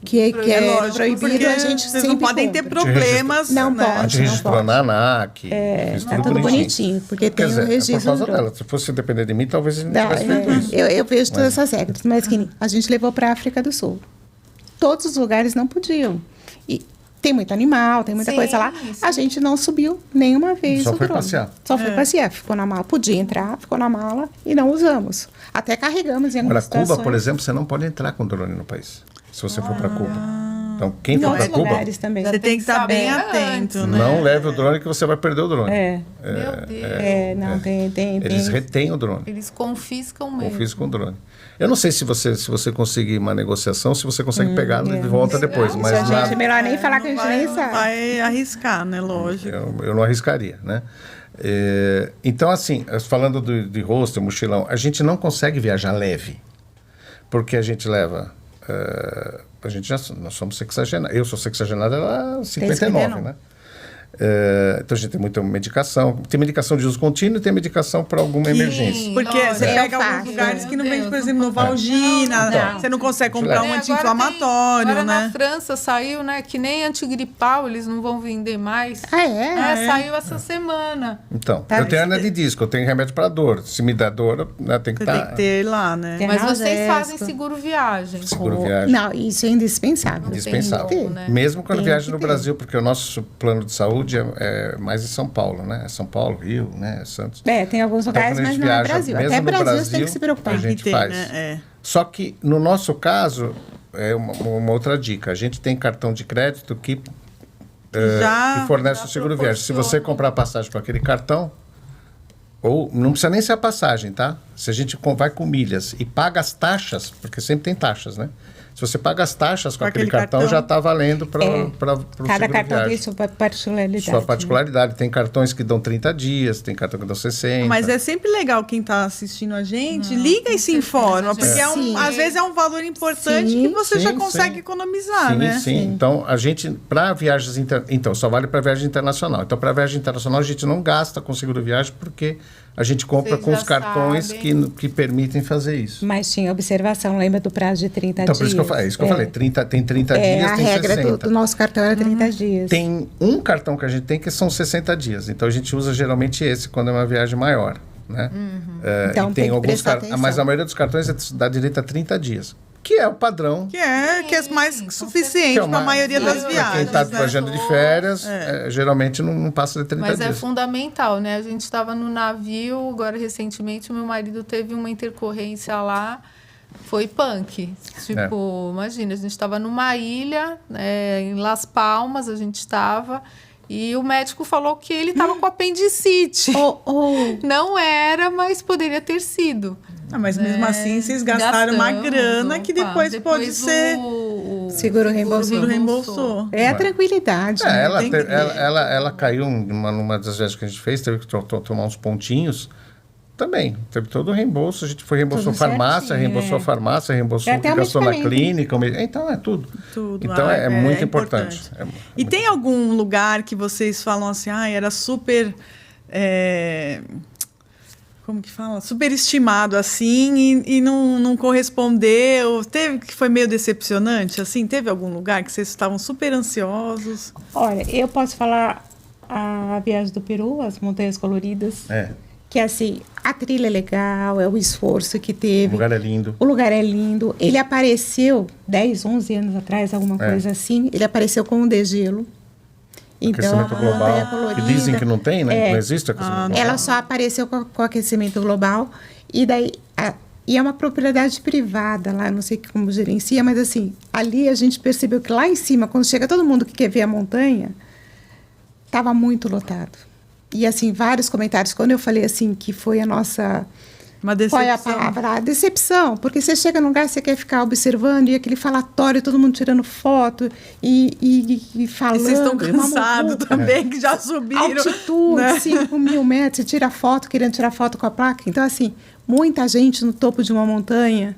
que é Lógico, proibido, porque a gente vocês sempre não podem ter compra. problemas. Não né? pode. A gente registrou pode. na ANAC. fez Tá tudo bonitinho, porque Quer tem dizer, o é por registro causa do drone. dela. Se fosse depender de mim, talvez a gente Não, tivesse feito isso. eu vejo todas essas regras, mas que nem a gente levou para a África do Sul. Todos os lugares não podiam. E tem muito animal, tem muita Sim, coisa lá. sim. A gente não subiu nenhuma vez Só o foi drone. passear. Só foi passear. Ficou na mala. Podia entrar, ficou na mala e não usamos. Até carregamos em Agora, algumas Cuba, situações. por exemplo, você não pode entrar com drone no país. Se você for para Cuba. Então, quem Em for para outros Cuba, lugares também. Você tem que estar bem saber atento, antes. né? não leve o drone que você vai perder o drone. É, Meu Deus. não, tem. Eles retêm o drone. Eles confiscam mesmo. Confiscam com o drone. Eu não sei se você conseguir uma negociação, se você consegue pegar de volta depois, mas Isso a lá, gente é melhor nem falar que a gente nem Não sabe. vai arriscar, né? Lógico. eu não arriscaria, né? Então, assim, falando de hostel, mochilão, a gente não consegue viajar leve, porque a gente leva... nós somos sexagenários. Eu sou sexagenário, ela é 59, né? Então a gente tem muita medicação. Tem medicação de uso contínuo e tem medicação para alguma emergência. Porque lógico. você Eu pega faço. alguns lugares que não Meu vende, por Deus, exemplo, Novalgina, não. você não consegue comprar um Agora anti-inflamatório, agora na né? França saiu, né? Que nem antigripal eles não vão vender mais. Ah, é? Saiu essa semana. Então, Tá. eu tenho hernia de disco, eu tenho remédio para dor. Se me dá dor, né, tem que Você tem estar... que ter lá, né? Tem Mas vocês analgésico. fazem seguro viagem. Seguro viagem. Não, isso é indispensável. Indispensável. Tem que ter. né? Mesmo quando Tem viaja que no ter. Brasil, porque o nosso plano de saúde é mais em São Paulo, né? É São Paulo, Rio, né? Santos. Tem alguns Então, lugares, quando a mas gente não é viaja, Brasil. mesmo Até no Brasil você tem que se Brasil, preocupar. a gente ter, faz. né? É. Só que no nosso caso, é uma outra dica. A gente tem cartão de crédito que Já- fornece já o seguro viagem. Se você proporciona. comprar passagem com aquele cartão, ou não precisa nem ser a passagem, tá? Se a gente vai com milhas e paga as taxas, porque sempre tem taxas, né? Se você paga as taxas com aquele cartão, já está valendo para o Cada seguro cartão viagem. tem sua particularidade. Sua particularidade. Tem cartões que dão 30 dias, tem cartão que dão 60. Mas é sempre legal quem está assistindo a gente, liga e se informa, porque Sim. às vezes é um valor importante Sim, que você já sim, consegue sim. economizar, Sim, né? sim. Então, a gente, para viagens... Então, só vale para viagem internacional. Então, para viagem internacional, a gente não gasta com seguro viagem, porque a gente compra Vocês com já os cartões sabem. que permitem fazer isso. Mas tinha observação, lembra do prazo de 30 Então, dias? por isso que eu falei. Isso que eu falei. Tem 30 É, dias, a tem regra 60. do nosso cartão era 30 dias. Tem um cartão que a gente tem que são 60 dias. Então, a gente usa geralmente esse quando é uma viagem maior, né? Então, e tem que alguns prestar atenção. mas a maioria dos cartões dá direito a 30 dias. Que é o padrão. Que é mais Sim, suficiente Que é para uma- a maioria das Pra Para viagens. quem está né? viajando de férias, geralmente não passa de 30 Mas é dias. fundamental, né? A gente estava no navio, agora recentemente, meu marido teve uma intercorrência lá, foi punk. Tipo, imagina, a gente estava numa ilha, em Las Palmas, a gente estava, e o médico falou que ele estava com apendicite. Não era, mas poderia ter sido. Ah, mas mesmo assim, vocês gastaram uma Gastamos, grana que depois pode ser... o Seguro reembolsou. reembolsou. É a tranquilidade. né? Ela, Tem que ver. ela caiu numa das viagens que a gente fez, teve que tomar uns pontinhos. também. Teve todo o reembolso. A gente reembolsou Tudo farmácia, certinho, reembolsou farmácia, reembolsou É até o gastou na medicamento. clínica. Então, é tudo. Tudo. Então, é muito importante. E tem algum lugar que vocês falam assim, era super... como que fala? Superestimado, assim, e não correspondeu? Teve que foi meio decepcionante, assim? Teve algum lugar que vocês estavam super ansiosos? Olha, eu posso falar a viagem do Peru, as Montanhas Coloridas. Que assim, a trilha é legal, é o esforço que teve. O lugar é lindo. O lugar é lindo. Ele apareceu 10, 11 anos atrás, alguma coisa assim. Ele apareceu com um degelo. Então, Aquecimento global. Que dizem que não tem, né? Não existe aquecimento global. Ela só apareceu com aquecimento global. E daí... E é uma propriedade privada lá, não sei como gerencia, mas assim, ali a gente percebeu que lá em cima, quando chega todo mundo que quer ver a montanha, estava muito lotado. E assim, vários comentários. Quando eu falei assim, que foi a nossa... Uma decepção. Qual é a palavra? A decepção. Porque você chega num lugar, você quer ficar observando, e aquele falatório, todo mundo tirando foto e falando. E vocês estão uma cansados muvuca. também, que já subiram. Altitude, né? 5.000 metros, você tira foto, querendo tirar foto com a placa. Então, assim, muita gente no topo de uma montanha.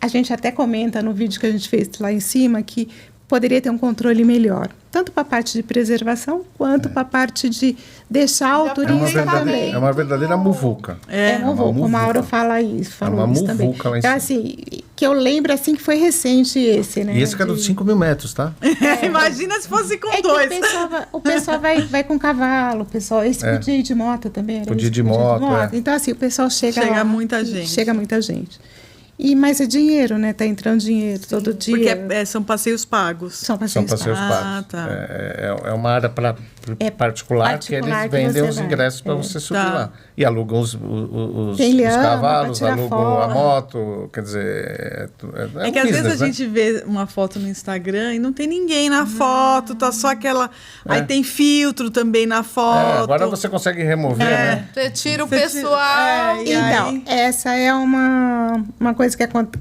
A gente até comenta no vídeo que a gente fez lá em cima que poderia ter um controle melhor. Tanto para a parte de preservação, quanto para a parte de deixar o turista também. É uma verdadeira muvuca. É muvuca. O Mauro fala isso, falou isso também. Lá em então, cima. assim, que eu lembro, assim, que foi recente esse, né? E esse que é dos 5.000 metros, tá? Imagina se fosse com É que dois. o pessoal vai com cavalo, o pessoal... Esse podia ir de moto também. Podia ir de moto, Então, assim, o pessoal chega lá. Chega muita gente. Chega muita gente. Mas é dinheiro, né? Tá entrando dinheiro todo dia. Porque são passeios pagos. São São passeios passeios pagos. pagos. tá. É uma área particular que eles particular que vendem você os vai. ingressos para você subir Tá. lá. E alugam os Tem lhama cavalos, pra tirar alugam a foto. moto. Quer dizer, É que às vezes a gente vê uma foto no Instagram e não tem ninguém na foto, tá só aquela... Aí tem filtro também na foto. Agora você consegue remover, né? Você tira o Você pessoal. e Então, aí? essa é uma coisa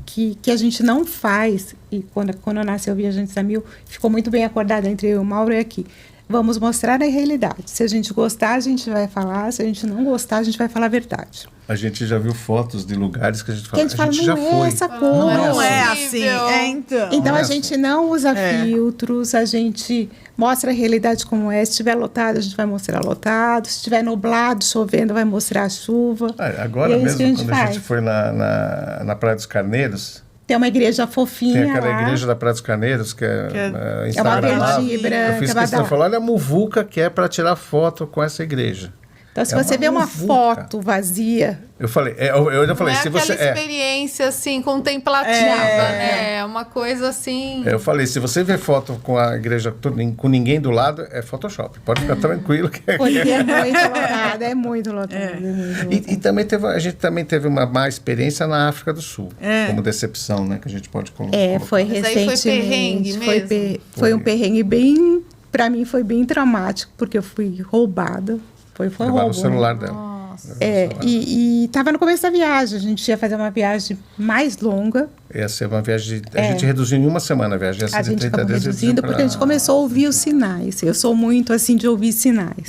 que a gente não faz. E quando nasceu Viajantes a Mil, ficou muito bem acordado entre eu e o Mauro e aqui. Vamos mostrar a realidade. Se a gente gostar, a gente vai falar. Se a gente não gostar, a gente vai falar a verdade. A gente já viu fotos de lugares que a gente fala, Que a gente fala, já não foi. é essa cor. Não é possível. assim. Então. Então, Não é a gente não usa filtros, a gente mostra a realidade como é. Se estiver lotado, a gente vai mostrar lotado. Se estiver nublado, chovendo, vai mostrar a chuva. Agora E é isso mesmo, que a gente quando a gente faz. foi na Praia dos Carneiros, Tem uma igreja fofinha tem aquela lá. igreja da Praia dos Carneiros, que é uma instagramável. verdinha branca, Eu fiz questão badala. de falar, olha a muvuca que é para tirar foto com essa igreja. Então, se É você uma vê uma muvuca. foto vazia, Eu falei, eu já falei, Não é se aquela você... experiência, assim, contemplativa, né? É uma coisa, assim... Eu falei, se você vê foto com a igreja com ninguém do lado, é Photoshop. Pode ficar tranquilo que é. porque é muito lotado, é muito lotado. É muito lotado. E também a gente também teve uma má experiência na África do Sul, como decepção, né? Que a gente pode colocar. Foi Mas aí foi recentemente. perrengue mesmo? Foi um perrengue bem... Para mim, foi bem traumático, porque eu fui roubada. Foi Levaram roubo, o celular né? dela. E estava no começo da viagem. A gente ia fazer uma viagem mais longa. Ia ser uma viagem... A gente reduziu em uma semana a viagem. Ia ser A de gente 30 acabou dias, reduzindo porque a gente começou a ouvir os sinais. Eu sou muito assim de ouvir sinais.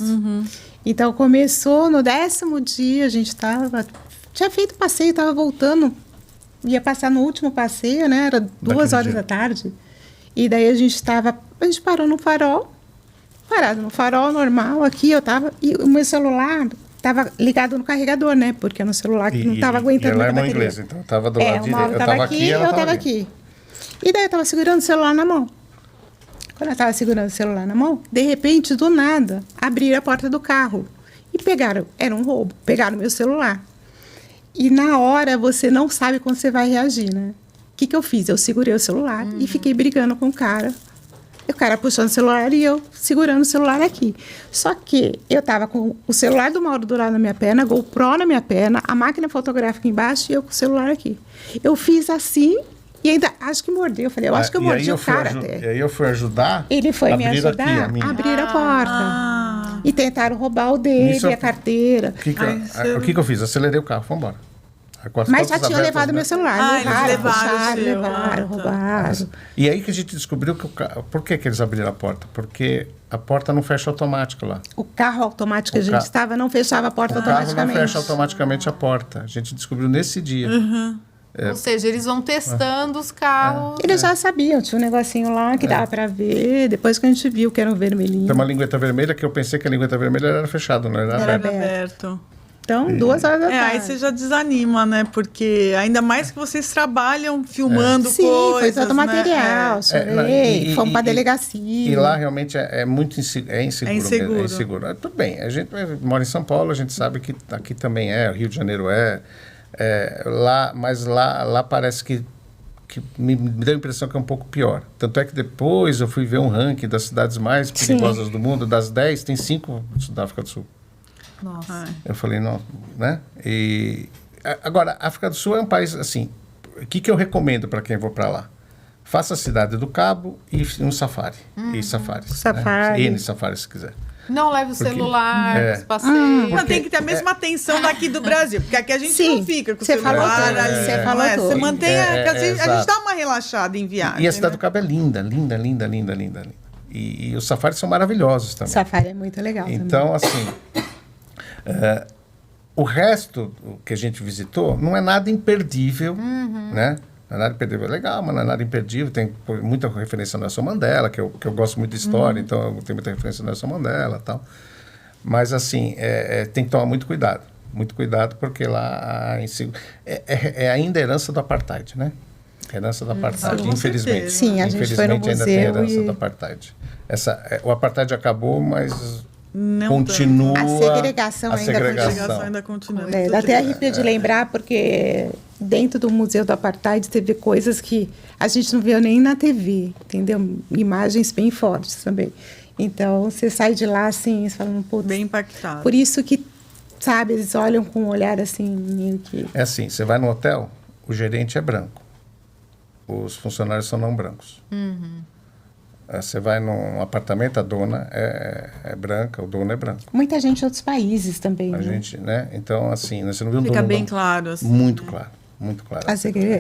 Então começou no 10º dia, a gente tinha feito passeio, estava voltando, ia passar no último passeio, né? Era 2h da tarde. E daí a gente parou no farol, parado no farol normal aqui, e o meu celular estava ligado no carregador, né? Porque no celular que não estava aguentando ela é muita irmã bateria. inglesa, então eu estava do lado o direito. Mauro Eu estava estava aqui aqui, e ela eu estava estava aqui. E daí eu estava segurando o celular na mão. Quando eu estava segurando o celular na mão, de repente, do nada, abriram a porta do carro. E era um roubo, pegaram meu celular. E na hora, você não sabe como você vai reagir, né? O que eu fiz? Eu segurei o celular e fiquei brigando com o cara. O cara puxando o celular e eu segurando o celular aqui. Só que eu estava com o celular do Mauro do lado na minha perna, a GoPro na minha perna, a máquina fotográfica embaixo e eu com o celular aqui. Eu fiz assim e ainda acho que mordeu. Eu falei, eu acho que eu mordi o cara até. E aí eu fui ajudar. Ele foi me ajudar a abrir a porta. E tentaram roubar o dele, Nisso a carteira. O que eu fiz? Acelerei o carro, fomos embora. Com as Mas já portas tinham abertas, levado né? meu celular. Ah, eles levaram o seu. levaram, roubaram. E aí que a gente descobriu que por que eles abriram a porta? Porque a porta não fecha automático lá. O carro automático que a gente ca- estava não fechava a porta O carro não automaticamente. fecha automaticamente a porta. A gente descobriu nesse dia. Ou seja, eles vão testando os carros. Eles já sabiam, tinha um negocinho lá que dava para ver. Depois que a gente viu que era um vermelhinho. Tem uma lingueta vermelha que eu pensei que a lingueta vermelha era fechada, não era Era aberta. Aberto. Então, 2 horas da tarde. Aí você já desanima, né? Porque ainda mais que vocês trabalham filmando Sim, coisas, foi todo o material, né? chorei, fomos para a delegacia. E lá realmente é muito inseguro. É inseguro. inseguro. Mesmo, é inseguro. Tudo bem, a gente mora em São Paulo, a gente sabe que aqui também Rio de Janeiro mas lá parece que me deu a impressão que é um pouco pior. Tanto é que depois eu fui ver um ranking das cidades mais perigosas do mundo, das 10, tem 5 da África do Sul. Nossa. Eu falei, não, né? Agora, a África do Sul é um país, assim, o que eu recomendo para quem for para lá? Faça a Cidade do Cabo e um safari. E safaris. Safari. Né? N safaris, se quiser. Não leve o celular, é. os passeios. Não, tem que ter a mesma atenção daqui do Brasil, porque aqui a gente Sim, não fica com o você falou celular tudo, ali. você não falou é? tudo. Você mantém a gente exato. dá uma relaxada em viagem. E a Cidade né? do Cabo é linda, linda, linda, linda, linda, linda. E os safaris são maravilhosos também. Safari é muito legal Então, assim, o resto que a gente visitou não é nada imperdível, né? Não é nada imperdível, é legal, mas não é nada imperdível. Tem muita referência ao Nelson Mandela, que eu gosto muito de história, então eu tenho muita referência ao Nelson Mandela e tal. Mas, assim, tem que tomar muito cuidado, porque lá ainda a herança do apartheid, né? A herança do apartheid, com infelizmente. certeza. Sim, a gente foi no Infelizmente ainda tem a museu herança e- do apartheid. O apartheid acabou, mas Não continua A segregação A ainda segregação ainda continua. Dá até arrepio de lembrar, porque dentro do Museu do Apartheid teve coisas que a gente não viu nem na TV, entendeu? Imagens bem fortes também. Então, você sai de lá assim, falando, putz, Bem impactado. por isso que, sabe, eles olham com um olhar assim, meio que... É assim, você vai no hotel, o gerente é branco. Os funcionários são não brancos. Você vai num apartamento, a dona é branca, o dono é branco. Muita gente de outros países também, A né? gente, né? Então, assim, você não viu um Fica dono bem branco. claro. Assim. Muito claro, muito claro.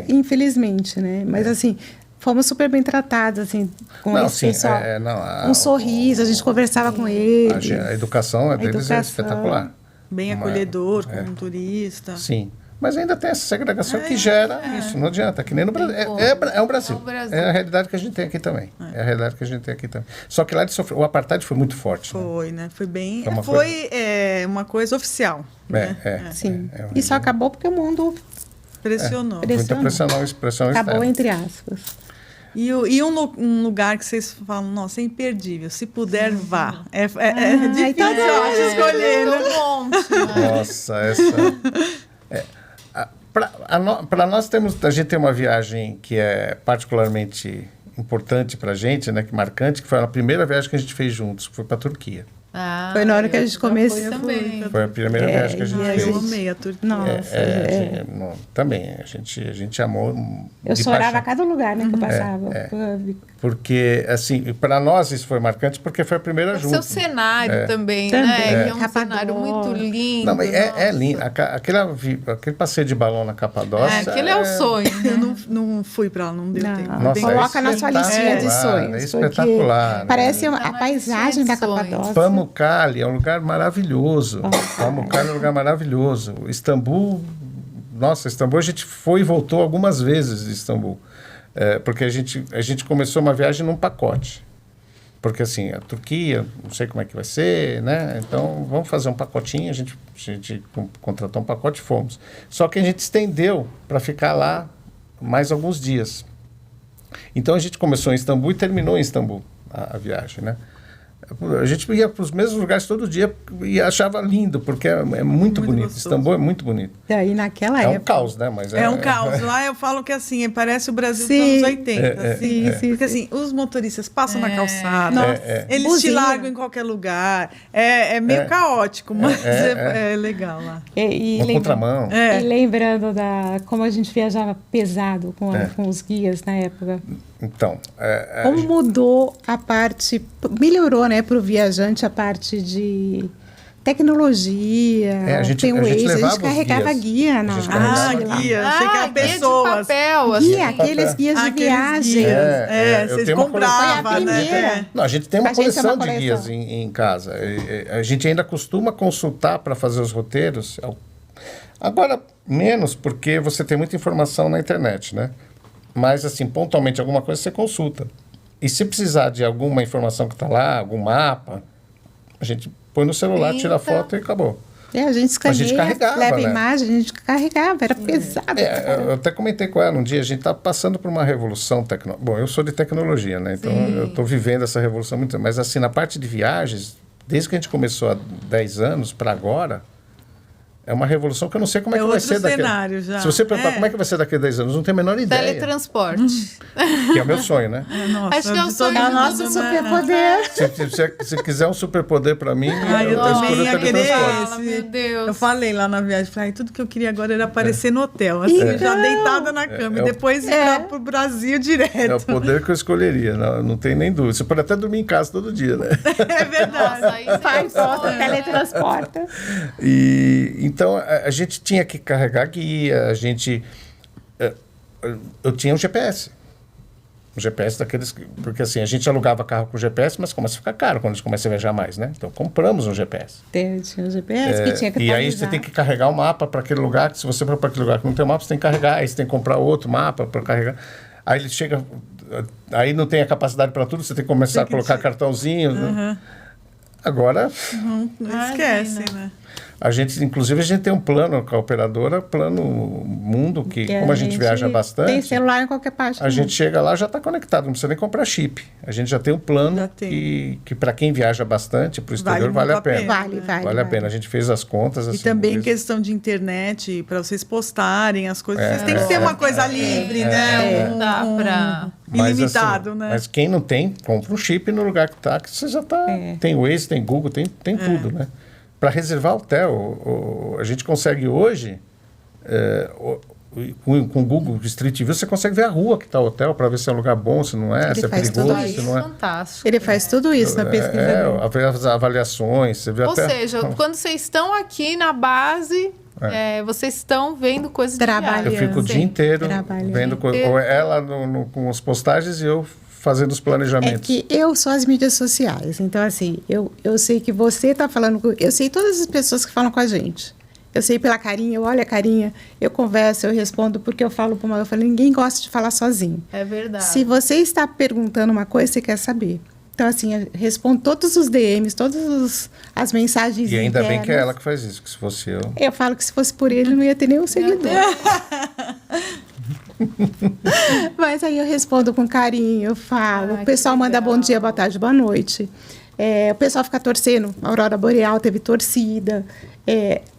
Infelizmente, né? Mas assim, fomos super bem tratados, assim, com Não, esse sim, pessoal. não, Um sorriso, a gente conversava com eles. A educação deles educação. é espetacular. Bem acolhedor, como um turista. Sim. Mas ainda tem essa segregação que gera isso, não adianta, que nem no Brasil. É o Brasil. É o Brasil. É a realidade que a gente tem aqui também. É a realidade que a gente tem aqui também. Só que lá o apartheid foi muito forte. Né? Foi, né? Foi bem. Foi uma Foi uma coisa oficial. Né? Sim. É, Isso acabou porque o mundo Pressionou. Muita pressão acabou, externa. entre aspas. E um lugar que vocês falam, nossa, é imperdível. Se puder, vá. É difícil, então eu acho, escolher, né? Um monte, né? Nossa, para nós a gente tem uma viagem que é particularmente importante para a gente, né, que marcante, que foi a primeira viagem que a gente fez juntos, que foi para a Turquia. Foi na hora que a gente começou. Também. Foi a primeira viagem que a gente Ah, fez. eu amei a Turquia. Nossa, Também, a gente amou. eu de chorava paixão. a cada lugar, né, que eu passava. Porque, assim, para nós isso foi marcante porque foi a primeira O junto. seu cenário também, Também. né? Que é um Capadócia. cenário muito lindo. Não, mas é nossa. lindo. Aquele passeio de balão na Capadócia. Aquele é o sonho. Eu não fui pra lá, não deu Não, tempo. Nossa, coloca na sua listinha de espetacular, sonhos. é porque espetacular, né? Parece Tá a na paisagem da listinha de sonhos. Capadócia. Pamukkale é um lugar maravilhoso. Pamukkale é um lugar maravilhoso. Istambul, nossa, Istambul a gente foi e voltou algumas vezes de Istambul. Porque a gente começou uma viagem num pacote. Porque assim, a Turquia, não sei como é que vai ser, né? Então vamos fazer um pacotinho, a gente contratou um pacote e fomos. Só que a gente estendeu para ficar lá mais alguns dias. Então a gente começou em Istambul e terminou em Istambul a viagem, né? A gente ia para os mesmos lugares todo dia e achava lindo, porque é muito bonito. gostoso. Istambul é muito bonito. Daí naquela É um época. caos, né? Mas É um caos. Lá eu falo que assim, parece o Brasil Sim. dos anos 80. Sim, sim, Porque assim, os motoristas passam na calçada, Nossa. eles te Buzina. largam em qualquer lugar. É meio caótico, mas é legal lá. E Uma contramão. E lembrando como a gente viajava pesado com os guias na época. Então, Como mudou a parte, melhorou, né, para o viajante a parte de tecnologia, A gente tem o Waze, a levava gente os carregava guias. guia A na gente carregava guia. Achei que era guia pessoas. de papel, assim. guia, aqueles guias de Aqueles viagem. guias. Eu Vocês tenho uma compravam, coleção. Foi a né? primeira. Não, a gente tem uma A gente tem uma coleção de guias coleção. em casa. A gente ainda costuma consultar para fazer os roteiros. Agora, menos, porque você tem muita informação na internet, né? Mas, assim, pontualmente, alguma coisa você consulta. E se precisar de alguma informação que está lá, algum mapa, a gente põe no celular, tira a foto e acabou. A gente escaneia, carregava, leva né? imagem, a gente carregava, era pesado. Eu até comentei com ela um dia, a gente está passando por uma revolução tecnológica. Bom, eu sou de tecnologia, né? Então, eu estou vivendo essa revolução muito. Mas, assim, na parte de viagens, desde que a gente começou há 10 anos para agora, é uma revolução que eu não sei como é que vai outro ser daqui. cenário já. Se você perguntar como é que vai ser daqui a 10 anos, não tenho a menor ideia. Teletransporte. Que é o meu sonho, né? Nossa, Acho que é o de sonho todo É o de nosso mundo, né? superpoder. Se quiser um superpoder para mim, Eu escolho também o ia querer teletransporte. Fala, meu Deus. Eu falei lá na viagem, falei, tudo que eu queria agora era aparecer no hotel, assim, já deitada na cama, e depois ir pro Brasil direto. É o poder que eu escolheria, não tem nem dúvida. Você pode até dormir em casa todo dia, né? É verdade. Nossa, aí Faz seria um volta, sonho. teletransporta. E então a gente tinha que carregar guia, eu tinha um GPS. Um GPS daqueles porque assim, a gente alugava carro com GPS, mas começa a ficar caro quando a gente começa a viajar mais, né? Então compramos um GPS. Tinha o GPS que tinha que E aí atualizar. você tem que carregar o mapa para aquele lugar, que se você for para aquele lugar que não tem mapa, você tem que carregar, aí você tem que comprar outro mapa para carregar. Aí ele chega, aí não tem a capacidade para tudo, você tem que começar a colocar cartãozinho. Né? Agora Não esquece, né? a gente tem um plano com a operadora, plano mundo, que como a gente viaja tem bastante, celular em qualquer parte a do gente mundo. chega lá já está conectado, não precisa nem comprar chip. A gente já tem um plano Já tem. que para quem viaja bastante para o exterior Vale vale a muito a pena. pena. Vale a pena. A gente fez as contas. E assim, também fez- questão de internet, para vocês postarem as coisas. Vocês têm que ter uma coisa livre, né? Não dá pra... Mas, Ilimitado, assim, né? Mas quem não tem, compra um chip no lugar que tá, que você já tá. Tem Waze, tem Google, tem tudo, né? Para reservar hotel, a gente consegue hoje, com o Google Street View, você consegue ver a rua que está o hotel para ver se é um lugar bom, se não é, Ele se é faz tudo perigoso, isso. se não é. Fantástico. Ele faz tudo isso na pesquisa dele. Ver as avaliações, você vê Ou até. seja, quando vocês estão aqui na base, vocês estão vendo coisas de Trabalhando. Eu viagem. fico o dia inteiro Trabalhando. vendo ou ela com as postagens e eu fazendo os É planejamentos. que eu sou as mídias sociais. Então, assim, eu sei que você está falando... Eu sei todas as pessoas que falam com a gente. Eu sei pela carinha, eu olho a carinha, eu converso, eu respondo, porque eu falo para uma... Eu falo, ninguém gosta de falar sozinho. É verdade. Se você está perguntando uma coisa, você quer saber. Então, assim, eu respondo todos os DMs, todas as mensagens E ainda bem que é internas. ela que faz isso, que se fosse eu. Eu falo que se fosse por ele, não ia ter nenhum seguidor. Mas aí eu respondo com carinho, eu falo. Ah, O pessoal que manda legal. bom dia, boa tarde, boa noite. O pessoal fica torcendo. A Aurora Boreal teve torcida.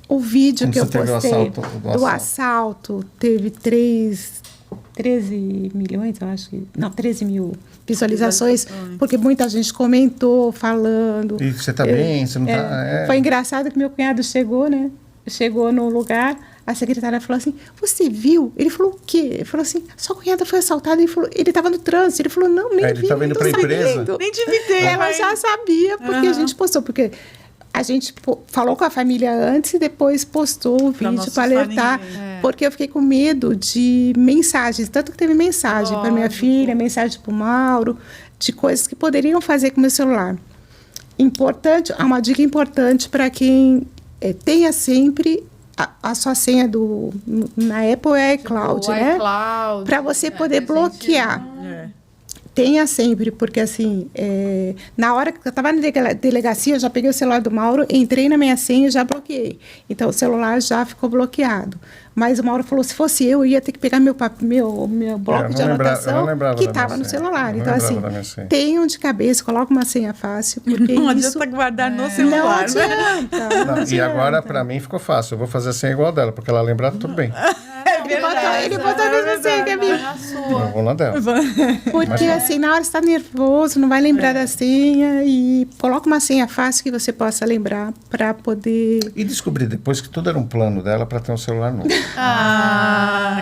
O vídeo Quando que eu você teve o postei assalto, do assalto teve 13 milhões, eu acho que... Não, 13 mil visualizações, porque muita gente comentou, falando. E você tá bem, você não tá... Foi engraçado que meu cunhado chegou, né? Chegou no lugar, a secretária falou assim, você viu? Ele falou o quê? Ele falou assim, sua cunhada foi assaltada. Ele estava no trânsito. Ele falou, não, nem Ele vi, tava indo não tô pra empresa. sabendo. Nem devia ter, Ela mas- já sabia, porque a gente postou, porque a gente falou com a família antes e depois postou o Pra não vídeo para assustar alertar, ninguém. porque eu fiquei com medo de mensagens, tanto que teve mensagem para minha Lógico. filha, mensagem para o Mauro, de coisas que poderiam fazer com o meu celular. Importante, uma dica importante para quem tenha sempre a sua senha na Apple é iCloud, o né? iCloud, Para você poder a gente bloquear. É. Tenha sempre, porque assim, na hora que eu estava na delegacia, eu já peguei o celular do Mauro, entrei na minha senha e já bloqueei. Então, o celular já ficou bloqueado. Mas o Mauro falou, se fosse eu ia ter que pegar meu bloco eu de não anotação lembrava que da minha estava no senha. celular. Eu não Então, lembrava assim, da minha senha. tenham de cabeça, coloca uma senha fácil, porque Não isso... adianta guardar no Não celular, né? adianta, não Não, e adianta. agora, para mim, ficou fácil. Eu vou fazer a senha igual dela, porque ela lembrar tudo bem. Ele botou a mesma senha que a minha. Na Eu sua. vou na dela. Porque, assim, na hora você está nervoso, não vai lembrar da senha e coloca uma senha fácil que você possa lembrar para poder... E descobri depois que tudo era um plano dela para ter um celular novo.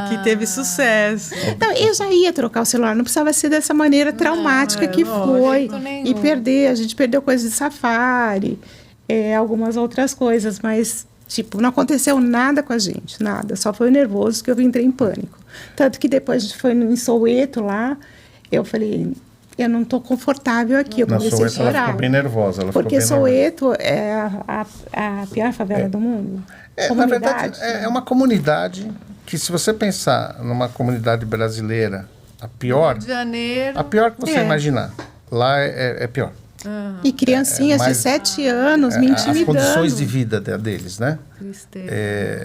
Que teve sucesso. Então, eu já ia trocar o celular, não precisava ser dessa maneira traumática que foi. jeito nenhum. E perder, a gente perdeu coisas de Safari. algumas outras coisas, mas tipo, não aconteceu nada com a gente, nada. Só foi nervoso que eu entrei em pânico. Tanto que depois a gente foi em Soweto lá, eu falei, eu não estou confortável aqui, eu Na comecei a Soweto ela chorar. ficou bem nervosa. Porque ficou bem nervosa. Soweto é a pior favela do mundo. Na verdade, é uma comunidade que, se você pensar numa comunidade brasileira, a pior Rio de Janeiro. que você imaginar, lá é pior. E criancinhas de mas- 7 anos me As intimidando. condições de vida deles, né? Tristeza.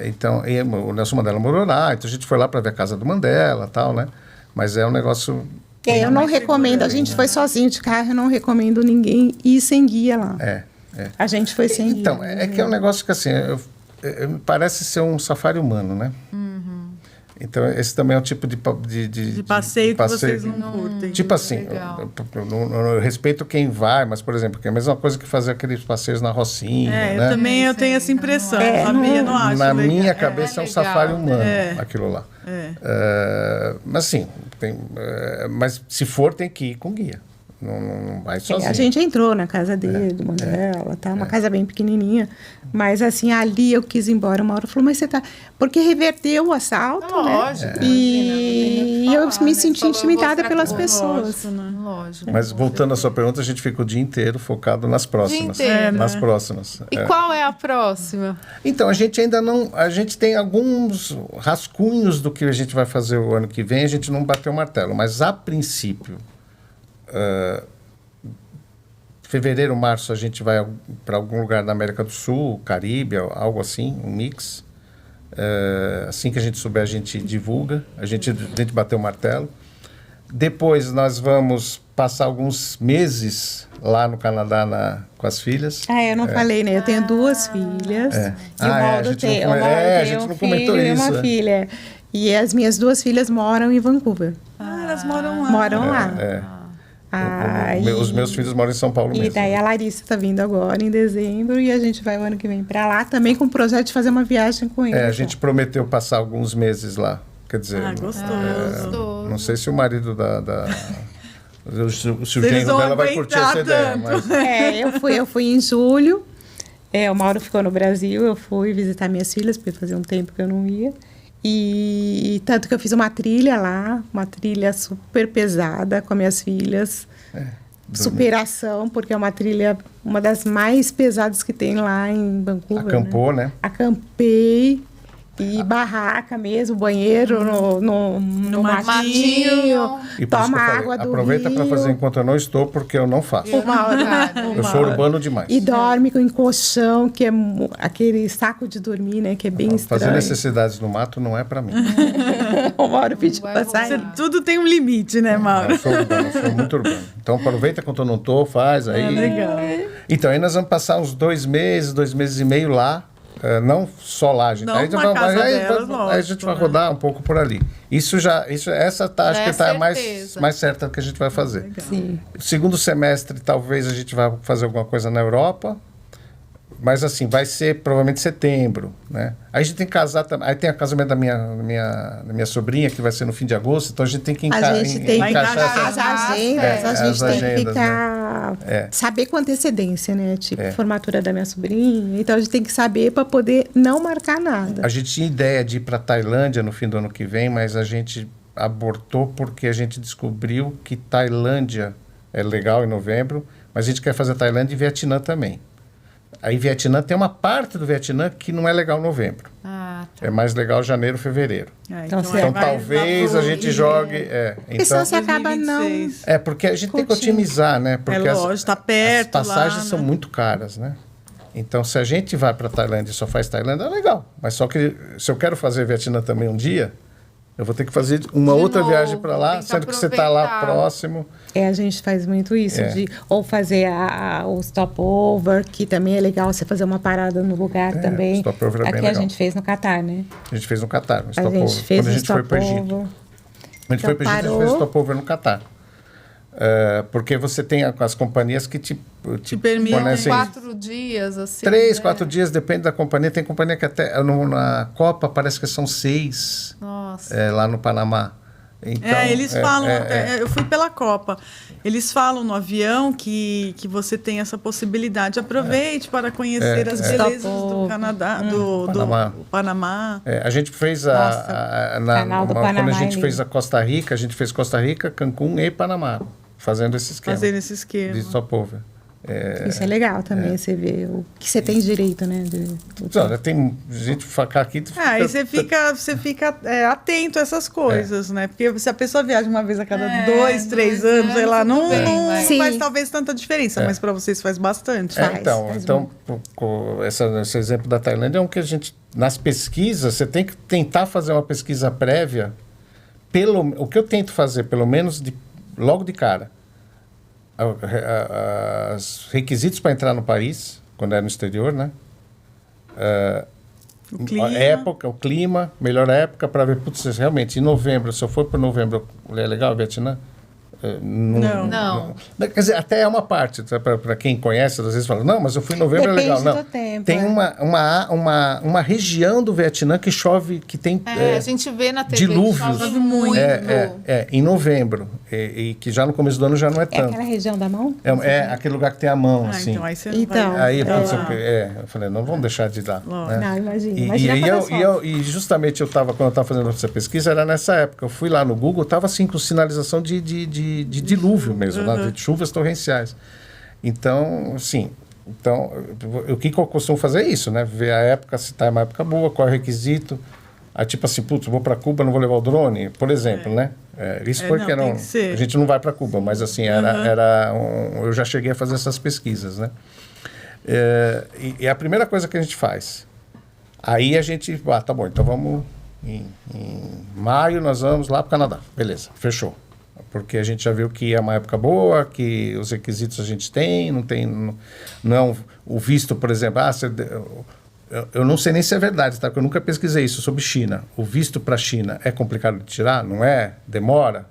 Então, o Nelson Mandela morou lá, então a gente foi lá para ver a casa do Mandela e tal, né? Mas é um negócio... Eu não recomendo, a gente foi sozinho de carro, eu não recomendo ninguém ir sem guia lá. A gente foi sem guia. Então, é que é um negócio que, assim, parece ser um safari humano, né? Então, esse também é o tipo de passeio que vocês que- não curtem. Tipo assim, Legal. eu respeito quem vai, mas, por exemplo, que é a mesma coisa que fazer aqueles passeios na Rocinha, É, né? eu também eu tenho essa impressão, sabia? Não acho Na legal. minha cabeça é um legal. safari humano, É. aquilo lá. É. Mas assim, mas se for, tem que ir com guia. Não vai sozinho. A gente entrou na casa dele, do Mandela, tá? Uma casa bem pequenininha. Mas, assim, ali eu quis ir embora. Uma hora falou, mas você tá... Porque reverteu o assalto, Lógico, né? E não tem nem o eu que falar, me né? senti Falou intimidada outra pelas coisa. pessoas. Lógico. Mas voltando à sua pergunta, a gente fica o dia inteiro focado nas próximas. Dia inteiro, nas né? próximas. E qual é a próxima? Então, a gente ainda não... A gente tem alguns rascunhos do que a gente vai fazer o ano que vem, a gente não bateu o martelo. Mas, a princípio, fevereiro, março, a gente vai para algum lugar da América do Sul, Caribe, algo assim, um mix. Assim que a gente souber, a gente divulga. A gente bateu o martelo. Depois, nós vamos passar alguns meses lá no Canadá com as filhas. Eu não falei, né? Eu tenho 2 filhas. E o a Mauro gente tem, não o come- Mauro a tem gente um não comentou filho e isso, uma filha. E as minhas 2 filhas moram em Vancouver. Elas moram lá. Moram lá. Os meus filhos moram em São Paulo E mesmo. daí a Larissa está vindo agora em dezembro e a gente vai o ano que vem para lá também com o projeto de fazer uma viagem com eles. A gente prometeu passar alguns meses lá. Quer dizer, Gostoso. não sei se o marido se o Eles genro vão dela vai curtir essa ideia. aguentar Mas, eu fui em julho. O Mauro ficou no Brasil, eu fui visitar minhas filhas, porque fazia um tempo que eu não ia. E tanto que eu fiz uma trilha lá, uma trilha super pesada com as minhas filhas. Superação, porque é uma trilha, uma das mais pesadas que tem lá em Vancouver. acampou, né? Acampei e barraca mesmo, banheiro no matinho, E por isso toma que eu falei, água do aproveita rio. para fazer enquanto eu não estou, porque eu não faço. Uma hora, Eu sou urbano demais. e dorme com colchão, que é aquele saco de dormir, né? Que é bem Fazer estranho. necessidades no mato não é para mim. Uma hora pediu Vai pra rolar. sair. Tudo tem um limite, né, Mauro? Eu sou urbano, eu sou muito urbano. Então aproveita quando eu não estou, faz aí. Legal. Então, aí nós vamos passar uns 2 meses e meio lá. Não só lá, gente. Não Aí, na casa aí delas, a gente lógico, vai né? rodar um pouco por ali. Essa tá, acho Já que é tá certeza. mais certa que a gente vai fazer. Sim. Segundo semestre, talvez a gente vá fazer alguma coisa na Europa. Mas assim, vai ser provavelmente setembro, né? Aí a gente tem que casar também. Aí tem o casamento da minha sobrinha, que vai ser no fim de agosto. Então a gente tem que A gente tem que encaixar as essas... agendas, a gente as tem que agendas, ficar... Saber com antecedência, né? Tipo, formatura da minha sobrinha. Então, a gente tem que saber para poder não marcar nada. A gente tinha ideia de ir para Tailândia no fim do ano que vem, mas a gente abortou porque a gente descobriu que Tailândia é legal em novembro, mas a gente quer fazer Tailândia e Vietnã também. Aí Vietnã tem uma parte do Vietnã que não é legal em novembro. Tá. É mais legal janeiro, fevereiro. Então, você Então vai talvez a gente jogue... Porque senão você acaba não... 2026. porque a gente tem que Curtindo. otimizar, né? Porque lógico, tá perto as passagens lá, são né? muito caras, né? Então, se a gente vai para Tailândia e só faz Tailândia, é legal. Mas só que se eu quero fazer Vietnã também um dia, eu vou ter que fazer uma De outra novo, viagem para lá, tem que sendo que você está lá aproveitar. próximo. A gente faz muito isso, de ou fazer o stopover, que também é legal você fazer uma parada no lugar também. o stopover é bem Aqui a legal. gente fez no Catar, né? A gente fez no Catar, um A stopover. gente fez Quando a um gente foi para o Egito. stopover. A gente foi para o Egito, a gente parou. fez stopover no Catar. Porque você tem as companhias que te permitem. fornecem 4 dias, assim. 3, né? 4 dias, depende da companhia. Tem companhia que até na Copa parece que são 6 Nossa. lá no Panamá. Então, Eles falam, eu fui pela Copa, eles falam no avião que você tem essa possibilidade. Aproveite para conhecer as belezas do Canadá, do Panamá. A gente fez Canal do Panamá quando a gente é fez a Costa Rica, a gente fez Costa Rica, Cancún e Panamá, fazendo esse esquema. Fazendo esse esquema. De stopover. Isso é legal também, você vê o que você tem direito, né? Olha, tem gente ficar aqui... Aí você fica atento a essas coisas, né? Porque se a pessoa viaja uma vez a cada 2, 3 anos, sei lá, não faz talvez tanta diferença, mas para vocês faz bastante. Então esse exemplo da Tailândia é um que a gente, nas pesquisas, você tem que tentar fazer uma pesquisa prévia, o que eu tento fazer, pelo menos logo de cara, os requisitos para entrar no país, quando é no exterior, né? O clima, melhor época para ver, putz, realmente, em novembro, se eu for para novembro, é legal o Vietnã? Não. Quer dizer, até é uma parte, para quem conhece, às vezes fala, não, mas eu fui em novembro, Depende é legal. Não, do tempo, tem uma região do Vietnã que chove, que tem a gente vê na TV dilúvios. chove muito. Em novembro, e que já no começo do ano já não é É tanto. aquela região da mão? Aquele lugar que tem a mão, assim. Então aí você Então, vai... Aí, eu falei, não vamos deixar de ir lá. Né? Não, imagina. E justamente quando eu estava fazendo essa pesquisa, era nessa época. Eu fui lá no Google, estava assim com sinalização de dilúvio mesmo, né? De chuvas torrenciais. Então, assim, o que eu costumo fazer é isso, né? Ver a época, se está uma época boa, qual é o requisito. Aí, tipo assim, putz, vou para Cuba, não vou levar o drone, por exemplo, né? Isso porque a gente não vai para Cuba, mas assim, eu já cheguei a fazer essas pesquisas, né? E a primeira coisa que a gente faz, aí a gente, tá bom, então vamos, em maio nós vamos lá para o Canadá, beleza, fechou. Porque a gente já viu que é uma época boa, que os requisitos a gente tem, não o visto, por exemplo, eu não sei nem se é verdade, tá? Porque eu nunca pesquisei isso sobre China. O visto para a China é complicado de tirar? Não é? Demora?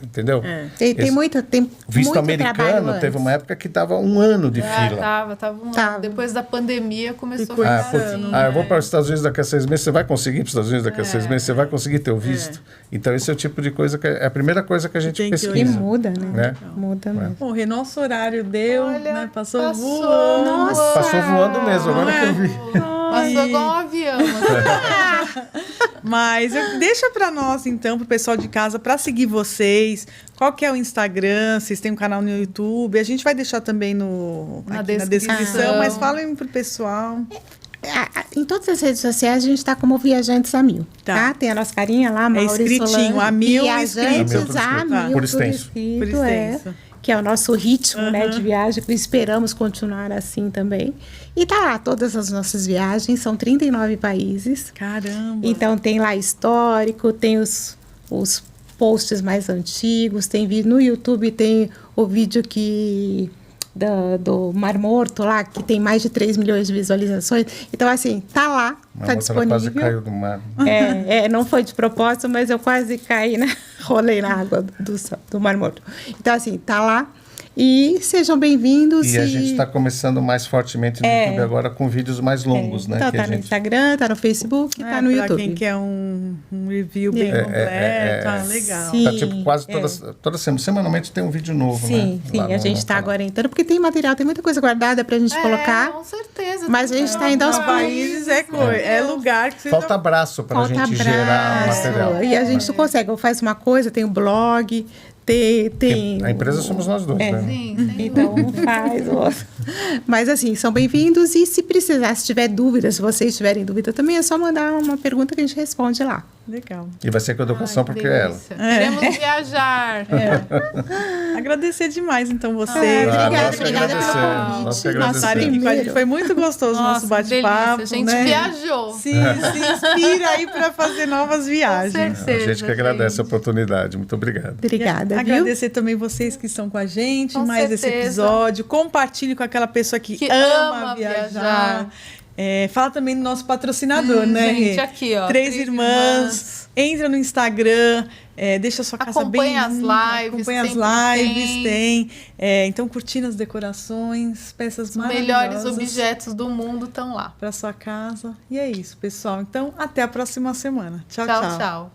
Entendeu? Tem muito visto americano teve uma época que estava 1 ano de fila. Tava. Depois da pandemia começou a ficar assim. Eu vou para os Estados Unidos daqui a 6 meses, você vai conseguir para os Estados Unidos daqui a 6 meses, você vai conseguir ter o visto. Então esse é o tipo de coisa que é a primeira coisa que a gente pesquisa. E muda, né? Muda mesmo. Bom, Rê, nosso horário deu, né? Passou voando. Nossa! Passou voando mesmo, agora que eu vi. Passou igual um avião. Mas deixa para nós, então, pro pessoal de casa, para seguir vocês. Qual que é o Instagram? Vocês têm um canal no YouTube? A gente vai deixar também na descrição, mas falem pro pessoal. Em todas as redes sociais a gente está como Viajantes a Mil, tá? Tem a nossa carinha lá, Maurício escritinho, a mil Viajantes a Mil, por extenso. Que é o nosso ritmo, né, de viagem, que esperamos continuar assim também. E tá lá, todas as nossas viagens, são 39 países. Caramba! Então tem lá histórico, tem os posts mais antigos, tem vídeo no YouTube, tem o vídeo do Mar Morto lá, que tem mais de 3 milhões de visualizações. Então, assim, tá lá, tá disponível. Quase caiu do mar. Não foi de propósito, mas eu quase caí, né? Rolei na água do Mar Morto. Então, assim, tá lá. E sejam bem-vindos. E a gente está começando mais fortemente no YouTube agora com vídeos mais longos, né? Então, tá no Instagram, tá no Facebook, tá no YouTube. Para quem quer um review bem completo, legal. Sim, tá tipo quase toda semana. Semanalmente tem um vídeo novo, né? Sim, a gente está agora entrando, porque tem material, tem muita coisa guardada pra gente colocar. Com certeza. Mas a gente está indo aos países, é lugar que você falta abraço pra gente gerar material. E a gente não consegue, faz uma coisa, tem o blog, tem a empresa somos nós dois, né? Sim, então faz outro. Mas assim, são bem-vindos e se precisar, se tiver dúvida, se vocês tiverem dúvida também, é só mandar uma pergunta que a gente responde lá. Legal. E vai ser com educação, porque é ela. Queremos viajar. Agradecer demais, então, vocês. Obrigada pelo convite. Nossa, aqui com a gente foi muito gostoso o nosso bate-papo. A gente viajou. Se inspira aí para fazer novas viagens. Com certeza, a gente que agradece a oportunidade. Muito obrigado. Obrigada. Agradecer também vocês que estão com a gente, Com mais certeza. esse episódio. Compartilhe com aquela pessoa que ama viajar. Fala também do nosso patrocinador, né, Rê? Gente, aqui, ó. Três Irmãs. Entra no Instagram, deixa a sua casa bem limpa. Acompanha as lives, tem. Então, cortinas, decorações, peças maravilhosas. Melhores objetos do mundo estão lá. Para sua casa. E é isso, pessoal. Então, até a próxima semana. Tchau, Tchau, tchau.